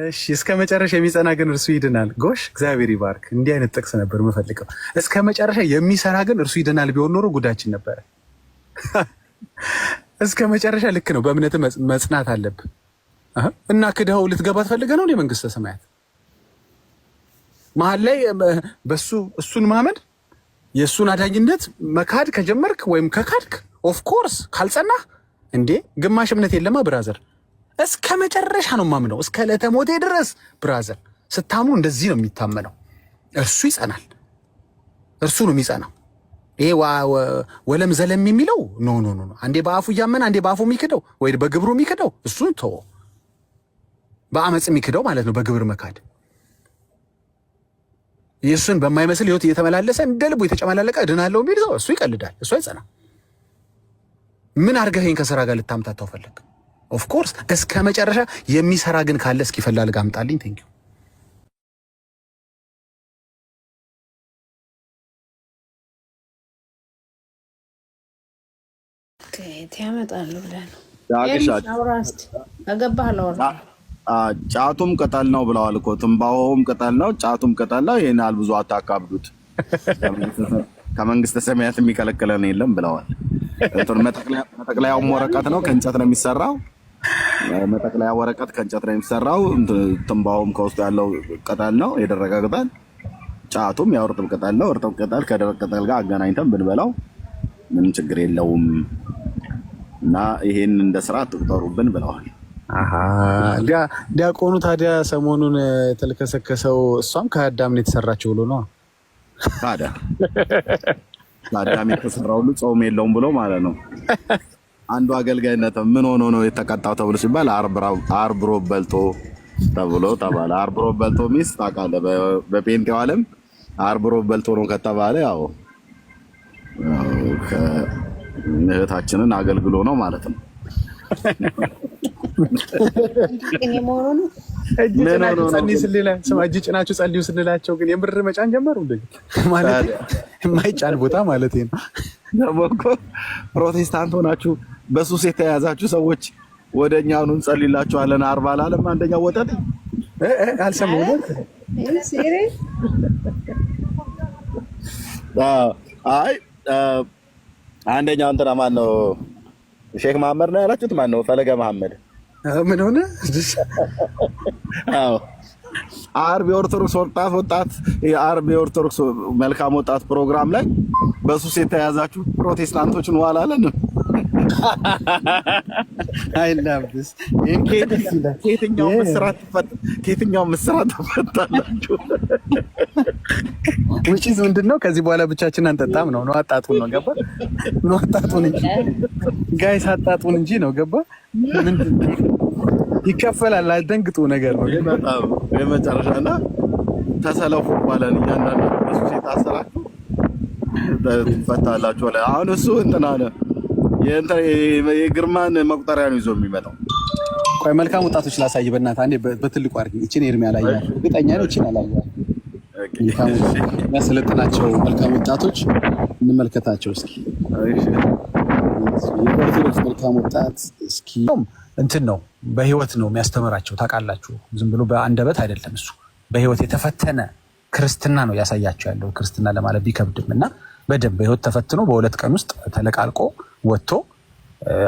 እሺ እስከ መጨረሻ የሚጸና ግን እርሱ ይድናል። ጎሽ እግዚአብሔር ይባርክ። እንዲህ አይነት ጥቅስ ነበር የምፈልገው። እስከ መጨረሻ የሚሰራ ግን እርሱ ይድናል ቢሆን ኖሮ ጉዳችን ነበረ። እስከ መጨረሻ ልክ ነው። በእምነት መጽናት አለብህ እና ክደኸው ልትገባ ትፈልገህ ነው መንግስተ ሰማያት መሀል ላይ በሱ እሱን ማመን የእሱን አዳኝነት መካድ ከጀመርክ ወይም ከካድክ ኦፍ ኮርስ ካልጸናህ እንዴ ግማሽ እምነት የለማ ብራዘር። እስከ መጨረሻ ነው ማምነው እስከ ዕለተ ሞቴ ድረስ ብራዘር። ስታምኑ እንደዚህ ነው የሚታመነው። እርሱ ይጸናል፣ እርሱ ነው የሚጸናው። ይሄ ወለም ዘለም የሚለው ኖ ኖ ኖ አንዴ በአፉ እያመነ አንዴ በአፉ የሚክደው ወይ በግብሩ የሚክደው እሱን ተወው። በአመፅ የሚክደው ማለት ነው በግብር መካድ። ኢየሱስን በማይመስል ህይወት እየተመላለሰ እንደ ልቡ የተጨመላለቀ እድናለሁ የሚል ሰው እሱ ይቀልዳል፣ እሱ አይጸናም። ምን አድርገኸኝ ከስራ ጋር ልታምታታው ፈለግ? ኦፍ ኮርስ እስከ መጨረሻ የሚሰራ ግን ካለ እስኪ ፈላልጋ አምጣልኝ። ቴንክ ዩ ያመጣሉ ብለህ ነው ጫቱም ቅጠል ነው ብለዋል እኮ። ትንባሆም ቅጠል ነው፣ ጫቱም ቅጠል ነው። ይሄን ያህል ብዙ አታካብዱት። ከመንግስተ ሰማያት የሚከለክለን የለም ብለዋል። መጠቅለያውም ወረቀት ነው፣ ከእንጨት ነው የሚሰራው። መጠቅለያ ወረቀት ከእንጨት ነው የሚሰራው። ትንባሆም ከውስጡ ያለው ቅጠል ነው፣ የደረቀ ቅጠል። ጫቱም ያው እርጥብ ቅጠል ነው። እርጥብ ቅጠል ከደረቅ ቅጠል ጋር አገናኝተን ብንበላው ምንም ችግር የለውም እና ይሄን እንደ ስራ አትቁጠሩብን ብለዋል። ዲያቆኑ ታዲያ ሰሞኑን የተልከሰከሰው እሷም ከአዳም ነው የተሰራችው ብሎ ነው። ታዲያ አዳም የተሰራው ሁሉ ጾም የለውም ብሎ ማለት ነው። አንዱ አገልጋይነት ምን ሆኖ ነው የተቀጣው ተብሎ ሲባል አርብ ሮብ በልቶ ተብሎ ተባለ። አርብ ሮብ በልቶ ሚስት ታውቃለህ፣ በጴንጤው ዓለም አርብ ሮብ በልቶ ነው ከተባለ ያው እህታችንን አገልግሎ ነው ማለት ነው። እጅ ጭናችሁ ጸልዩ ስንላቸው ግን የምር መጫን ጀመሩ። ማለት የማይጫን ቦታ ማለት ነው። ደግሞ እኮ ፕሮቴስታንት ሆናችሁ በሱስ የተያዛችሁ ሰዎች ወደ እኛ ኑ እንጸልይላችኋለን አርባ አላለም አንደኛው ወጠጥ አልሰማሁም። አይ አንደኛው እንትና ማን ነው? ሼክ መሐመድ ነው ያላችሁት? ማን ነው? ፈለገ መሐመድ ምን ሆነ? አዎ አርብ የኦርቶዶክስ የአርብ የኦርቶዶክስ መልካም ወጣት ፕሮግራም ላይ በሱስ የተያዛችሁ ፕሮቴስታንቶችን ዋላ አለን። አይናብስ ከየትኛው ምስራት ተፈታላችሁ? ውጪስ ምንድነው? ከዚህ በኋላ ብቻችን አንጠጣም ነው አጣጡን ነው ገባ? ነው አጣጡን እንጂ ጋይስ አጣጡን እንጂ ነው ገባ? ምንድነው ይከፈላል። አልደንግጡ ነገር ነው በጣም የመጨረሻና ተሰለፉ ባለን እያንዳንዱ በሱስ የታሰራችሁ ትፈታላችሁ። አሁን እሱ እንትና ነው የግርማን መቁጠሪያ ነው ይዞ የሚመጣው። ቆይ መልካም ወጣቶች ላሳይ በእናትህ አንዴ በትልቁ አድርጊ። እቺን ኤርሚያ ላይ ያለው እርግጠኛ ነው እቺን አላየው። መልካም የሚያሰለጥናቸው መልካም ወጣቶች እንመልከታቸው እስኪ። እሺ የኦርቶዶክስ መልካም ወጣት እስኪ እንትን ነው በህይወት ነው የሚያስተምራቸው ታውቃላችሁ። ዝም ብሎ በአንደበት አይደለም። እሱ በህይወት የተፈተነ ክርስትና ነው ያሳያቸው ያለው። ክርስትና ለማለት ቢከብድም እና በደንብ በህይወት ተፈትኖ በሁለት ቀን ውስጥ ተለቃልቆ ወጥቶ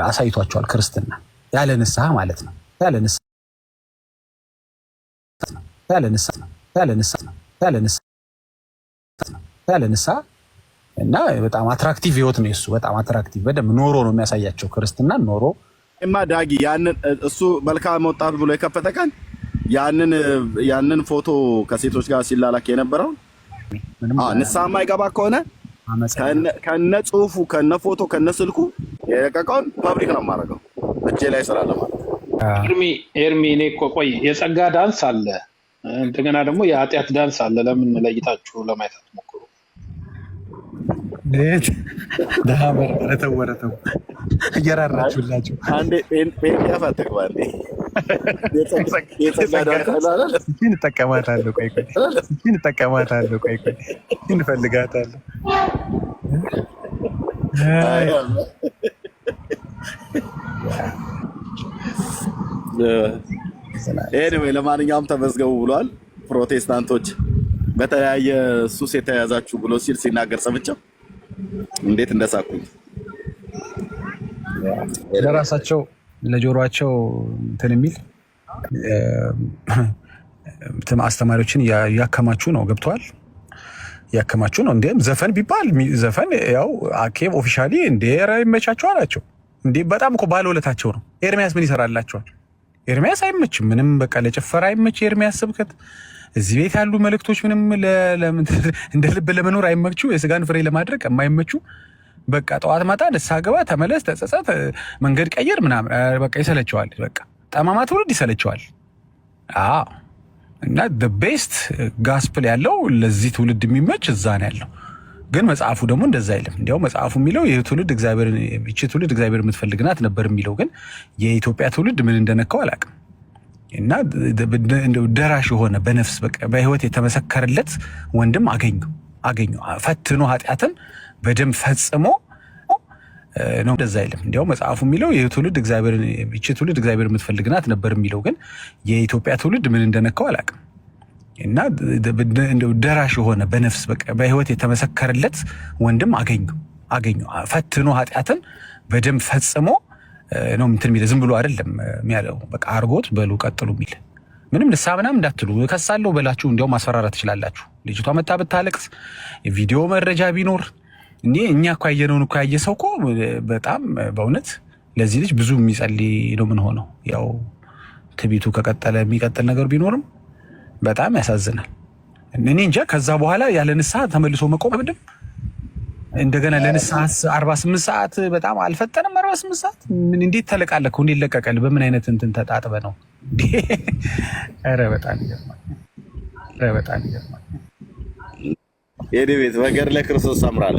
አሳይቷቸዋል። ክርስትና ያለ ንስሐ ማለት ነው። ያለ ንስሐ እና በጣም አትራክቲቭ ህይወት ነው የሱ። በጣም አትራክቲቭ በደንብ ኖሮ ነው የሚያሳያቸው ክርስትና ኖሮ ዳጊ ያንን እሱ መልካም ወጣት ብሎ የከፈተ ቀን ያንን ፎቶ ከሴቶች ጋር ሲላላክ የነበረው ንስሐ የማይገባ ከሆነ ከነ ጽሁፉ ከነ ፎቶ ከነ ስልኩ የለቀቀውን ፐብሊክ ነው የማደርገው እጄ ላይ ስላለ ማለት ነው። ኤርሚ እኔ እኮ ቆይ የጸጋ ዳንስ አለ፣ እንደገና ደግሞ የኃጢአት ዳንስ አለ። ለምን ለይታችሁ ለማየት አትሞክሩ? ወረተው እየራራችሁላችሁ አንዴ ጴንጤ ያፋተግባ እንዴ እንጠቀማታለሁ። ቆይ እንፈልጋታለሁ። ኤኒዌይ ለማንኛውም ተመዝገቡ ብሏል። ፕሮቴስታንቶች በተለያየ ሱስ የተያዛችሁ ብሎ ሲል ሲናገር ሰምቼው እንዴት እንደሳኩኝ ለራሳቸው ለጆሮአቸው እንትን የሚል አስተማሪዎችን ያከማቹ ነው። ገብተዋል። ያከማቹ ነው። እንዴም ዘፈን ቢባል ዘፈን ያው አኬም ኦፊሻሊ እንዴ ይመቻቸው አላቸው። እንዴ በጣም እኮ ባለውለታቸው ነው። ኤርሚያስ ምን ይሰራላቸዋል? ኤርሚያስ አይመችም ምንም። በቃ ለጭፈራ አይመች። ኤርሚያስ ስብከት እዚህ ቤት ያሉ መልእክቶች ምንም እንደ ልብ ለመኖር አይመቹ። የስጋን ፍሬ ለማድረግ የማይመቹ በቃ ጠዋት ማታ ንስሐ ገባ፣ ተመለስ፣ ተጸጸት፣ መንገድ ቀይር ምናምን በቃ ይሰለቸዋል። በቃ ጠማማ ትውልድ ይሰለቸዋል። አዎ እና ቤስት ጋስፕል ያለው ለዚህ ትውልድ የሚመች እዛ ነው ያለው። ግን መጽሐፉ ደግሞ እንደዛ አይልም። እንዲያው መጽሐፉ የሚለው ይህ ትውልድ እግዚአብሔርን ይህች ትውልድ እግዚአብሔር የምትፈልግ ናት ነበር የሚለው። ግን የኢትዮጵያ ትውልድ ምን እንደነካው አላውቅም። እና ደራሽ የሆነ በነፍስ በቃ በህይወት የተመሰከረለት ወንድም አገኙ ፈትኖ ኃጢአትን በደንብ ፈጽሞ ነው። እንደዛ አይልም። እንዲያው መጽሐፉ የሚለው ይህ ትውልድ እግዚአብሔርን ይህች ትውልድ እግዚአብሔር የምትፈልግ ናት ነበር የሚለው። ግን የኢትዮጵያ ትውልድ ምን እንደነካው አላውቅም። እና ደራሽ የሆነ በነፍስ በቃ በህይወት የተመሰከረለት ወንድም አገኙ ፈትኖ ኃጢአትን በደንብ ፈጽሞ ነው እንትን የሚል ዝም ብሎ አይደለም የሚያለው። በቃ አርጎት በሉ ቀጥሉ የሚል ምንም ንስሐ ምናምን እንዳትሉ ከሳለው በላችሁ እንዲያው ማስፈራራት ትችላላችሁ። ልጅቷ መታ ብታለቅስ የቪዲዮ መረጃ ቢኖር እኛ እኮ ያየነውን እኮ ያየ ሰው እኮ በጣም በእውነት ለዚህ ልጅ ብዙ የሚጸልይ ነው ምን ሆነው። ያው ትቢቱ ከቀጠለ የሚቀጥል ነገር ቢኖርም በጣም ያሳዝናል። እኔ እንጃ ከዛ በኋላ ያለ ንስሐ ተመልሶ መቆም አይደለም። እንደገና ለንስሐ 48 ሰዓት በጣም አልፈጠንም። 48 ሰዓት ምን እንዴት ተለቃለከው? እንዴት ለቀቀል? በምን አይነት እንትን ተጣጥበ ነው? ኧረ በጣም ይገርማል። የኔ ቤት በገር ለክርስቶስ ሰምራለ።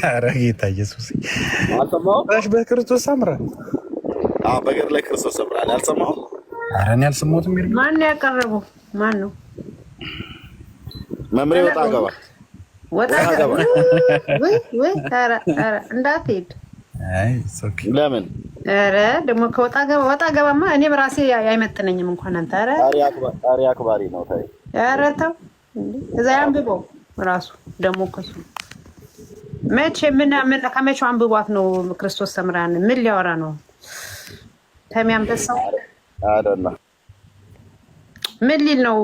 ኧረ ጌታ ኢየሱስ አልሰማሁም። በክርስቶስ ሰምራ። አዎ በገር ለክርስቶስ ሰምራለ። አልሰማሁም። ኧረ እኔ አልሰማሁትም። ማን ያቀረበው? ማን ነው? መምሬ ወጣ ገባ ወይ ኧረ እንዳትሄድ። አይ ለምን? ኧረ ደግሞ ከወጣ ገባማ እኔም ራሴ አይመጥነኝም እንኳን አንተ። ኧረ አክባሪ ነው። ታይ ኧረ ተው እዛ ያንብበው ራሱ ደግሞ ከሱ መቼ ምን ከመቼው አንብቧት ነው ክርስቶስ ሰምራን ምን ሊያወራ ነው? ተሚያንበሳው አይደለም ምን ሊል ነው?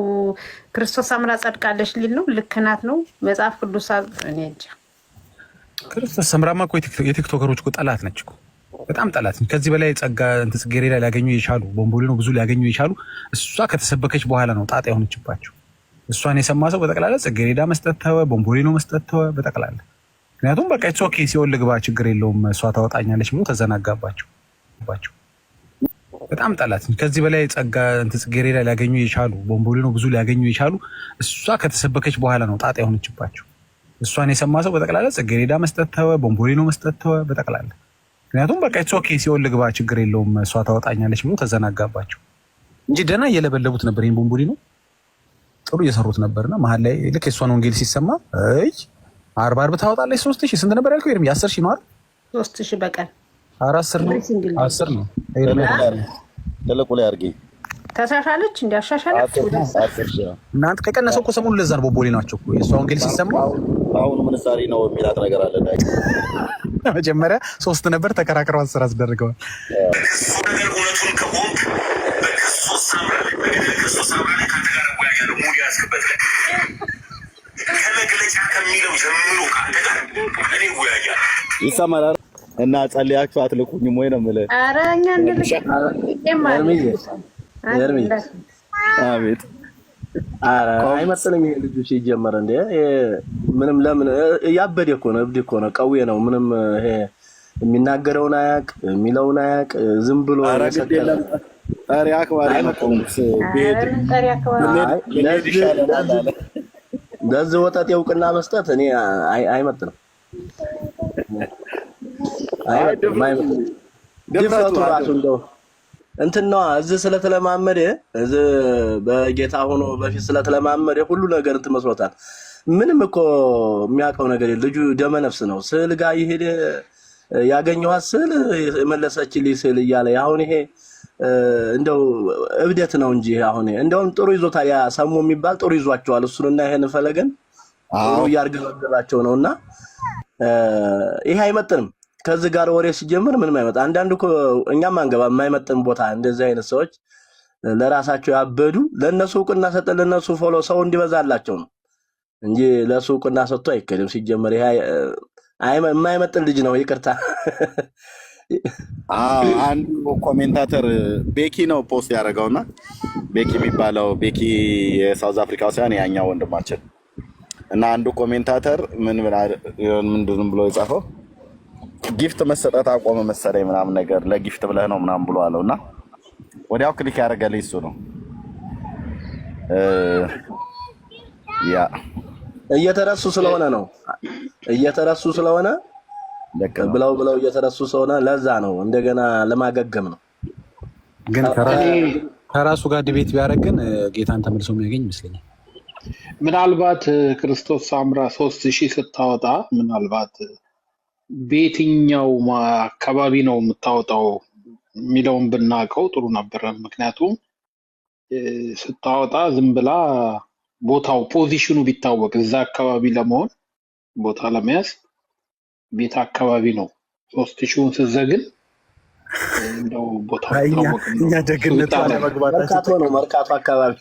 ክርስቶስ ሰምራ ጸድቃለች ሊል ነው? ልክ ናት ነው መጽሐፍ ቅዱስ? እኔ እንጃ። ክርስቶስ ሰምራማ እኮ የቲክቶከሮች እኮ ጠላት ነች እኮ፣ በጣም ጠላት ነች። ከዚህ በላይ ጸጋ እንትን ጽጌረዳ ሊያገኙ የቻሉ ቦምቦሊኖ ብዙ ሊያገኙ የቻሉ እሷ ከተሰበከች በኋላ ነው ጣጣ የሆነችባቸው። እሷን የሰማ ሰው በጠቅላላ ጽጌረዳ መስጠት ተወ፣ ቦምቦሊኖ መስጠት ተወ በጠቅላላ። ምክንያቱም በቃ ኢትስ ኦኬ ሲኦል ልግባ ችግር የለውም እሷ ታወጣኛለች ብሎ ተዘናጋባቸው። በጣም ጠላት ነች። ከዚህ በላይ ጸጋ እንትን ጽጌረዳ ሊያገኙ የቻሉ ቦምቦሊኖ ብዙ ሊያገኙ የቻሉ እሷ ከተሰበከች በኋላ ነው ጣጣ የሆነችባቸው። እሷን የሰማ ሰው በጠቅላላ ጽጌረዳ መስጠት ተወ፣ ቦምቦሊኖ መስጠት ተወ በጠቅላላ። ምክንያቱም በቃ ኢትስ ኦኬ ሲኦል ልግባ ችግር የለውም እሷ ታወጣኛለች ብሎ ተዘናጋባቸው እንጂ ደህና እየለበለቡት ነበር። ይሄን ቦምቦሊኖ ጥሩ እየሰሩት ነበርና መሀል ላይ ልክ የእሷን ወንጌል ሲሰማ አርብ ታወጣለች 3000 ስንት ነበር ያልከው? 10,000 ነው አይደል? 3000 በቀን 10 ነው 10 ነው። ተለቁ ላይ አርጊ ተሻሻለች እንዲያሻሻለች እናንተ ከቀነሰው እኮ ሰሞኑን ለዛ ነው ቦምቦሊ ናቸው እኮ የእሷ ወንጌል ሲሰማ አሁን ምንሳሪ ነው የሚላት ነገር አለ። መጀመሪያ 3 ነበር ተከራክረው 10 አስደርገዋል። ነገር እውነቱን ከሆንክ በክርስቶስ ሰምራ ላይ ካንተ ጋር ወያያለው ሙሉ ያስከበት ከመግለጫ ከሚለው ጀምሮ ካንተ ጋር እኔ ወያያለሁ። ይሰማል እና ጸልያችሁ አትልኩኝም ወይ ነው የምልህ? ኧረ እኛ እንልክ አቤት ኧረ አይመስልም። ይሄ ልጁ ሲጀመር እንደ ምንም ለምን ያበደ እኮ ነው፣ እብድ እኮ ነው፣ ቀዌ ነው። ምንም ይሄ የሚናገረውን አያውቅ የሚለውን አያውቅ ዝም ብሎ ጣሪ አክባሪ ነው። ለዚህ ወጣት እውቅና መስጠት እኔ አይመጥንም። ድፍረቱ ራሱ እንደው እንትን ነው። እዚህ ስለተለማመደ እዚህ በጌታ ሆኖ በፊት ስለተለማመደ ሁሉ ነገር እንትን መስሎታል። ምንም እኮ የሚያውቀው ነገር የለም። ልጁ ደመ ነፍስ ነው። ስዕል ጋር ይሄድ ያገኘኋት ስዕል የመለሰችልኝ ስዕል እያለ አሁን ይሄ እንደው እብደት ነው እንጂ አሁን እንደውም ጥሩ ይዞታል። ያ ሰሙ የሚባል ጥሩ ይዟቸዋል። እሱንና ይሄን ፈለገን ጥሩ እያርገበገባቸው ነውና ይሄ አይመጥንም። ከዚህ ጋር ወሬ ሲጀምር ምንም አይመጣ። አንዳንድ እኮ እኛም አንገባ የማይመጥን ቦታ እንደዚህ አይነት ሰዎች ለራሳቸው ያበዱ ለነሱ እውቅና ሰጠን ለነሱ ፎሎ ሰው እንዲበዛላቸው ነው እንጂ ለሱ እውቅና ሰጥቶ አይከድም። ሲጀምር ይሄ የማይመጥን ልጅ ነው። ይቅርታ አንዱ ኮሜንታተር ቤኪ ነው ፖስት ያደረገውና ቤኪ የሚባለው ቤኪ የሳውዝ አፍሪካ ሳይሆን ያኛው ወንድማችን እና አንዱ ኮሜንታተር ምንድን ብሎ የጻፈው ጊፍት መሰጠት አቆመ መሰለኝ ምናምን ነገር ለጊፍት ብለህ ነው ምናምን ብሎ አለውና ወዲያው ክሊክ ያደረገልኝ እሱ ነው። ያ እየተረሱ ስለሆነ ነው ብለው እየተረሱ ስለሆነ ለዛ ነው እንደገና ለማገገም ነው። ግን ከራሱ ጋር ዲቤት ቢያደርግን ጌታን ተመልሶ የሚያገኝ ይመስለኛል። ምናልባት ክርስቶስ ሳምራ 3000 ስታወጣ ምናልባት በየትኛው አካባቢ ነው የምታወጣው የሚለውን ብናውቀው ጥሩ ነበር። ምክንያቱም ስታወጣ ዝም ብላ ቦታው ፖዚሽኑ ቢታወቅ እዛ አካባቢ ለመሆን ቦታ ለመያዝ ቤት አካባቢ ነው 3000ን ስዘግን እንደው ቦታው ታወቅ ነው። እኛ ደግነቱ አለመግባታችን ነው። መርካቶ አካባቢ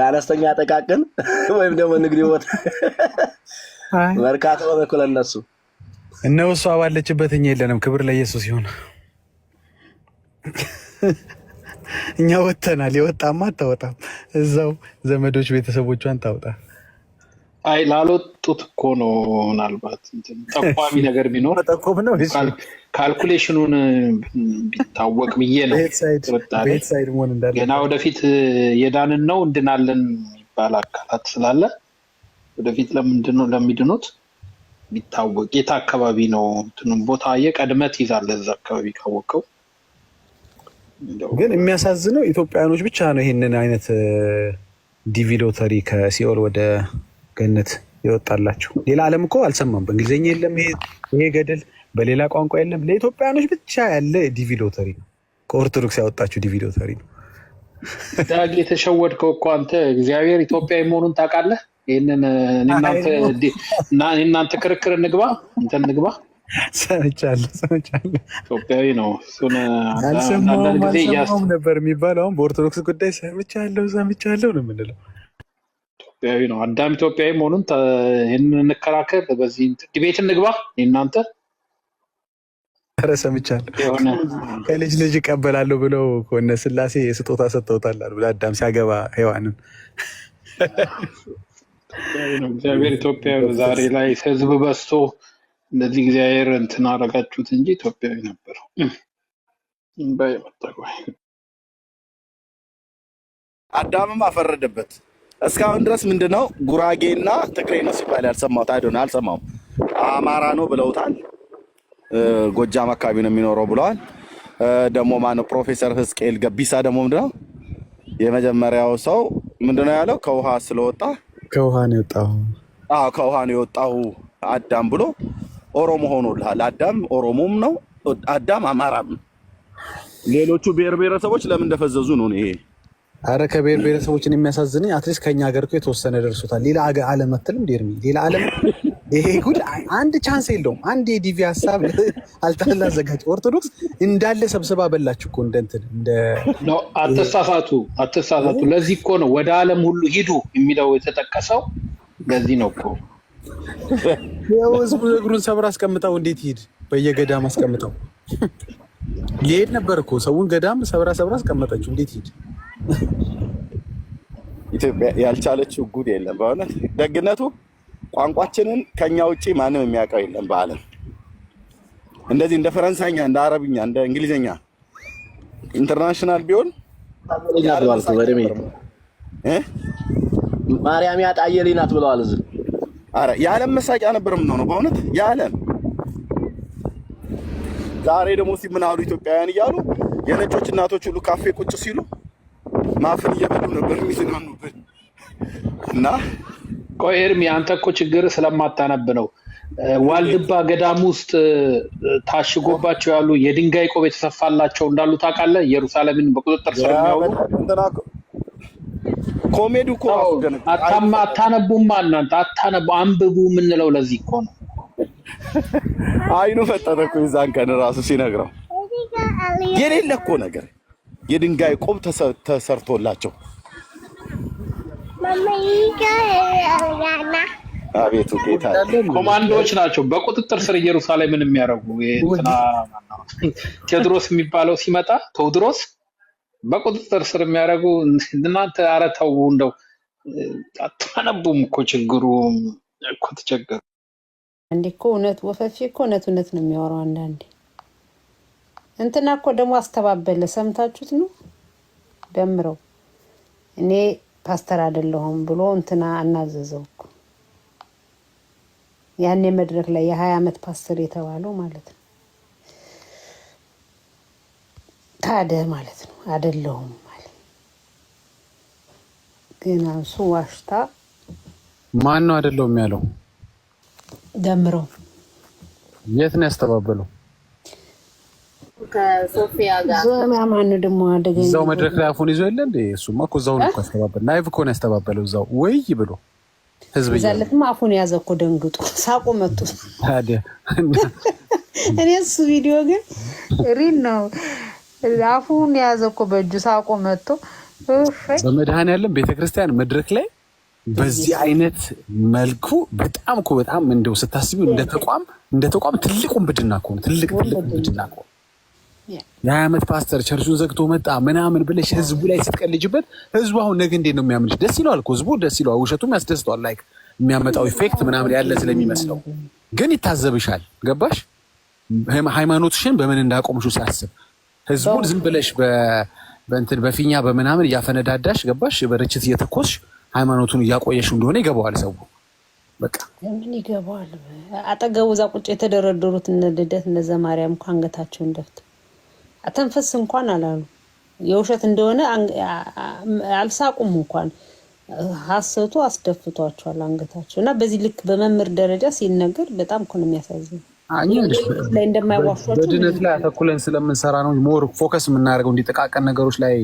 አነስተኛ አጠቃቅን ወይም ደግሞ ንግድ ቦታ መርካቶ በኩል እነሱ እነሱ ባለችበት እኛ የለንም። ክብር ለኢየሱስ ይሁን። እኛ ወተናል። የወጣማ አታወጣም። እዛው ዘመዶች ቤተሰቦቿን ታውጣ። አይ ላልወጡት እኮ ነው። ምናልባት ጠቋሚ ነገር ቢኖር ጠቆም ነው ካልኩሌሽኑን ቢታወቅ ብዬ ነው። ቤትሳይድ መሆን እንዳለ ገና ወደፊት የዳንን ነው እንድናለን የሚባል አካላት ስላለ ወደፊት ለምንድን ነው ለሚድኑት ቢታወቅ የት አካባቢ ነው ቦታ የቀድመት ይዛለ እዛ አካባቢ ካወቀው። ግን የሚያሳዝነው ኢትዮጵያኖች ብቻ ነው ይሄንን አይነት ዲቪ ሎተሪ ከሲኦል ወደ ገነት ይወጣላቸው። ሌላ ዓለም እኮ አልሰማም። በእንግሊዝኛ የለም ይሄ ገደል፣ በሌላ ቋንቋ የለም። ለኢትዮጵያኖች ብቻ ያለ ዲቪ ሎተሪ ነው። ከኦርቶዶክስ ያወጣችው ዲቪ ሎተሪ ነው። ዳግ የተሸወድከው እኮ አንተ እግዚአብሔር ኢትዮጵያዊ መሆኑን ታውቃለህ። ይሄንን እናንተ ክርክር እንግባ እንትን እንግባ። ሰምቻለሁ። ኢትዮጵያዊ ነው እሱን አልሰማሁም ነበር የሚባለው። አሁን በኦርቶዶክስ ጉዳይ ሰምቻለሁ ነው የምንለው። ኢትዮጵያዊ ነው አዳም ኢትዮጵያዊ መሆኑን ይሄንን እንከራከር። በዚህ ዲቤት እንግባ እናንተ። ኧረ ሰምቻለሁ። ከልጅ ልጅ እቀበላለሁ ብለው ከሆነ ስላሴ ስጦታ ሰጥተውታል አሉ ለአዳም ሲያገባ ሔዋንን። እግዚአብሔር ኢትዮጵያዊ ዛሬ ላይ ህዝብ በዝቶ እንደዚህ እግዚአብሔር እንትን አደረጋችሁት እንጂ ኢትዮጵያዊ ነበር። አዳምም አፈረደበት። እስካሁን ድረስ ምንድነው ጉራጌና ትግሬ ነው ሲባል ያልሰማሁት አልሰማሁም። አማራ ነው ብለውታል። ጎጃም አካባቢ ነው የሚኖረው ብለዋል። ደግሞ ማነው ፕሮፌሰር ህዝቅኤል ገቢሳ ደግሞ ምንድነው የመጀመሪያው ሰው ምንድነው ያለው ከውሃ ስለወጣ ከውሃ ነው የወጣው። ከውሃ ነው የወጣው አዳም ብሎ ኦሮሞ ሆኖልሃል። አዳም ኦሮሞም ነው፣ አዳም አማራም ነው። ሌሎቹ ብሔር ብሔረሰቦች ለምን እንደፈዘዙ ነው ይሄ። አረ ከብሔር ብሔረሰቦችን የሚያሳዝነኝ አትሊስት ከኛ ሀገር እኮ የተወሰነ ደርሶታል። ሌላ ዓለም አትልም ዴርሚ ሌላ ዓለም ይሄ ጉድ አንድ ቻንስ የለውም። አንድ የዲቪ ሀሳብ አልተላዘጋጅ ኦርቶዶክስ እንዳለ ሰብስባ በላችሁ እኮ እንደ አትሳሳቱ። ለዚህ እኮ ነው ወደ ዓለም ሁሉ ሂዱ የሚለው የተጠቀሰው። ለዚህ ነው እኮ ያው ህዝቡ እግሩን ሰብራ አስቀምጠው እንዴት ይሄድ? በየገዳም አስቀምጠው ሊሄድ ነበር እኮ ሰውን ገዳም ሰብራ አስቀመጠችው። እንዴት ይሄድ? ኢትዮጵያ ያልቻለችው ጉድ የለም። በእውነት ደግነቱ ቋንቋችንን ከኛ ውጪ ማንም የሚያውቀው የለም በዓለም። እንደዚህ እንደ ፈረንሳይኛ፣ እንደ አረብኛ፣ እንደ እንግሊዝኛ ኢንተርናሽናል ቢሆን ማርያም ያጣየልኝ ናት ብለዋል እዚህ። አረ የዓለም መሳቂያ ነበር የምንሆነው በእውነት የዓለም። ዛሬ ደግሞ ምን አሉ ኢትዮጵያውያን እያሉ የነጮች እናቶች ሁሉ ካፌ ቁጭ ሲሉ ማፍን እየበሉ ነበር የሚዝናኑብን። እና ቆይ ኤርሚ አንተ እኮ ችግር ስለማታነብ ነው። ዋልድባ ገዳም ውስጥ ታሽጎባቸው ያሉ የድንጋይ ቆብ የተሰፋላቸው እንዳሉ ታውቃለህ? ኢየሩሳሌምን በቁጥጥር ስር የሚያውሉ ኮሜዲ እኮ አታነቡማ እናንተ አታነቡ፣ አንብቡ የምንለው ለዚህ እኮ ነው። አይኑ ፈጠጠ እኮ የዛን ቀን ራሱ ሲነግረው የሌለ እኮ ነገር የድንጋይ ቆብ ተሰርቶላቸው አቤቱ ጌታ ኮማንዶዎች ናቸው በቁጥጥር ስር ኢየሩሳሌምን የሚያደርጉ። ቴዎድሮስ የሚባለው ሲመጣ ቴዎድሮስ በቁጥጥር ስር የሚያደርጉ እናንተ ኧረ ተው እንደው አታነቡም እኮ ችግሩ እኮ ተቸገሩ። አንዴ እኮ እውነት ወፈፊ እኮ እውነት ነው የሚያወራው። አንዳንዴ እንትና እኮ ደግሞ አስተባበለ ሰምታችሁት ነው ደምረው እኔ ፓስተር አይደለሁም ብሎ እንትና አናዘዘው እኮ ያኔ መድረክ ላይ የ20 ዓመት ፓስተር የተባለው ማለት ነው። ታዲያ ማለት ነው አይደለሁም ማለት ግን እሱ ዋሽታ ማን ነው አይደለሁም ያለው? ደምረው የት ነው ያስተባበለው? ከሶፊያ ጋር ማን ነው ደግሞ አደገኝ እዛው መድረክ ላይ አፉን ይዞ የለ እንዴ? እሱማ እኮ እዛው ነው ያስተባበለው። ላይቭ እኮ ነው ያስተባበለው እዛው ወይ ብሎ ህዝብ ይዛለትማ አፉን ያዘ እኮ ደንግጦ ሳቆ መጡ። ታዲያ እኔ እሱ ቪዲዮ ግን ሪል ነው። አፉን ያዘ እኮ በእጁ ሳቆ መጡ። በመድኃኔዓለም ቤተክርስቲያን መድረክ ላይ በዚህ አይነት መልኩ በጣም እኮ በጣም እንደው ስታስቢው እንደ ተቋም ትልቅ ውንብድና እኮ ነው። ትልቅ ውንብድና እኮ የ20 ዓመት ፓስተር ቸርቹን ዘግቶ መጣ ምናምን ብለሽ ህዝቡ ላይ ስትቀልጅበት ህዝቡ አሁን ነገ እንዴት ነው የሚያምንሽ? ደስ ይለዋል እኮ ህዝቡ ደስ ይለዋል። ውሸቱም ያስደስተዋል። ላይክ የሚያመጣው ኢፌክት ምናምን ያለ ስለሚመስለው ግን ይታዘብሻል። ገባሽ? ሃይማኖትሽን በምን እንዳቆምሽው ሲያስብ ህዝቡን ዝም ብለሽ በእንትን በፊኛ በምናምን እያፈነዳዳሽ ገባሽ? በርችት እየተኮስሽ ሃይማኖቱን እያቆየሽው እንደሆነ ይገባዋል ሰው። በቃ ምን ይገባዋል? አጠገቡ እዛ ቁጭ የተደረደሩት እነ ልደት እነ ዘማርያም እንኳን አንገታቸውን ደፍተው አተንፈስ እንኳን አላሉ። የውሸት እንደሆነ አልሳቁም እንኳን ሀሰቱ አስደፍቷቸዋል አንገታቸው። እና በዚህ ልክ በመምህር ደረጃ ሲነገር በጣም እኮ ነው የሚያሳዝነው። ላይ እንደማይዋሿቸው በድነት ላይ አተኩለን ስለምንሰራ ነው ሞር ፎከስ የምናደርገው። እንዲጠቃቀን ነገሮች ላይ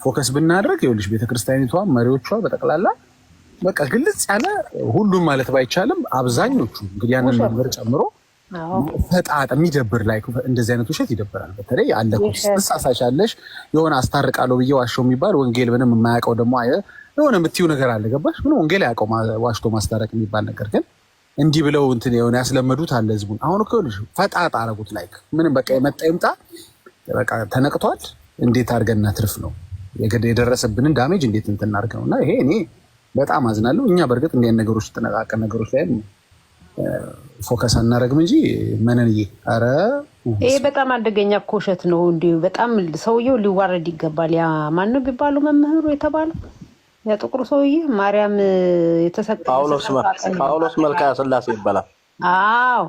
ፎከስ ብናደርግ ይኸውልሽ ቤተክርስቲያኒቷ መሪዎቿ በጠቅላላ በቃ ግልጽ ያለ ሁሉም ማለት ባይቻልም አብዛኞቹ እንግዲህ ያንን ነገር ጨምሮ ፈጣጣ የሚደብር ላይ እንደዚህ አይነት ውሸት ይደብራል። በተለይ አለኩስ ተሳሳሻለሽ የሆነ አስታርቃለሁ ብዬ ዋሽው የሚባል ወንጌል ምንም የማያውቀው ደግሞ የሆነ የምትይው ነገር አለ። ገባሽ? ምን ወንጌል ያውቀው ዋሽቶ ማስታረቅ የሚባል ነገር ግን እንዲህ ብለው እንትን የሆነ ያስለመዱት አለ ህዝቡን። አሁን እኮ ልጅ ፈጣጣ አረጉት። ላይክ ምንም በቃ የመጣ ይምጣ በቃ ተነቅቷል። እንዴት አድርገን እናትርፍ ነው የደረሰብንን ዳሜጅ እንዴት እንትን እናድርግ ነውና ይሄ እኔ በጣም አዝናለሁ። እኛ በእርግጥ እንዲህ አይነት ነገሮች ተነቃቀን ነገሮች ላይ ፎከስ አናደርግም እንጂ ምንንዬ ኧረ ይሄ በጣም አደገኛ እኮ ውሸት ነው። እንዲሁ በጣም ሰውየው ሊዋረድ ይገባል። ያ ማነው ቢባሉ መምህሩ የተባለው ያ ጥቁሩ ሰውዬ ማርያም የተሰጠው ጳውሎስ መልካ ስላሴ ይባላል። አዎ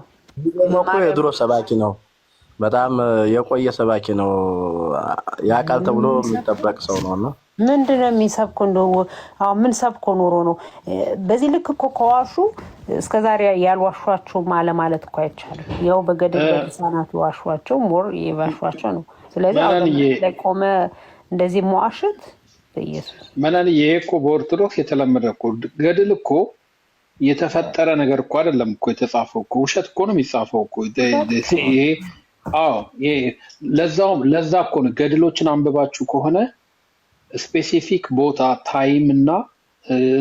እኮ የድሮ ሰባኪ ነው። በጣም የቆየ ሰባኪ ነው። ያቃል ተብሎ የሚጠበቅ ሰው ነውና ምንድነው የሚሰብከው? እንደው አሁን ምን ሰብኮ ኖሮ ነው በዚህ ልክ እኮ ከዋሹ እስከዛሬ ያልዋሿቸው ማለት እኮ አይቻልም። ያው በገደል በልሳናት ዋሿቸው ሞር የዋሿቸው ነው። ስለዚህ አሁን ላይ ቆመ እንደዚህ መዋሸት በኢየሱስ ማናን ይሄ እኮ በኦርቶዶክስ የተለመደ እኮ ገድል እኮ የተፈጠረ ነገር እኮ አይደለም እኮ የተጻፈው እኮ ውሸት እኮ ነው የሚጻፈው እኮ ይሄ ይሄ ለዛ እኮ ነው ገድሎችን አንብባችሁ ከሆነ ስፔሲፊክ ቦታ ታይም እና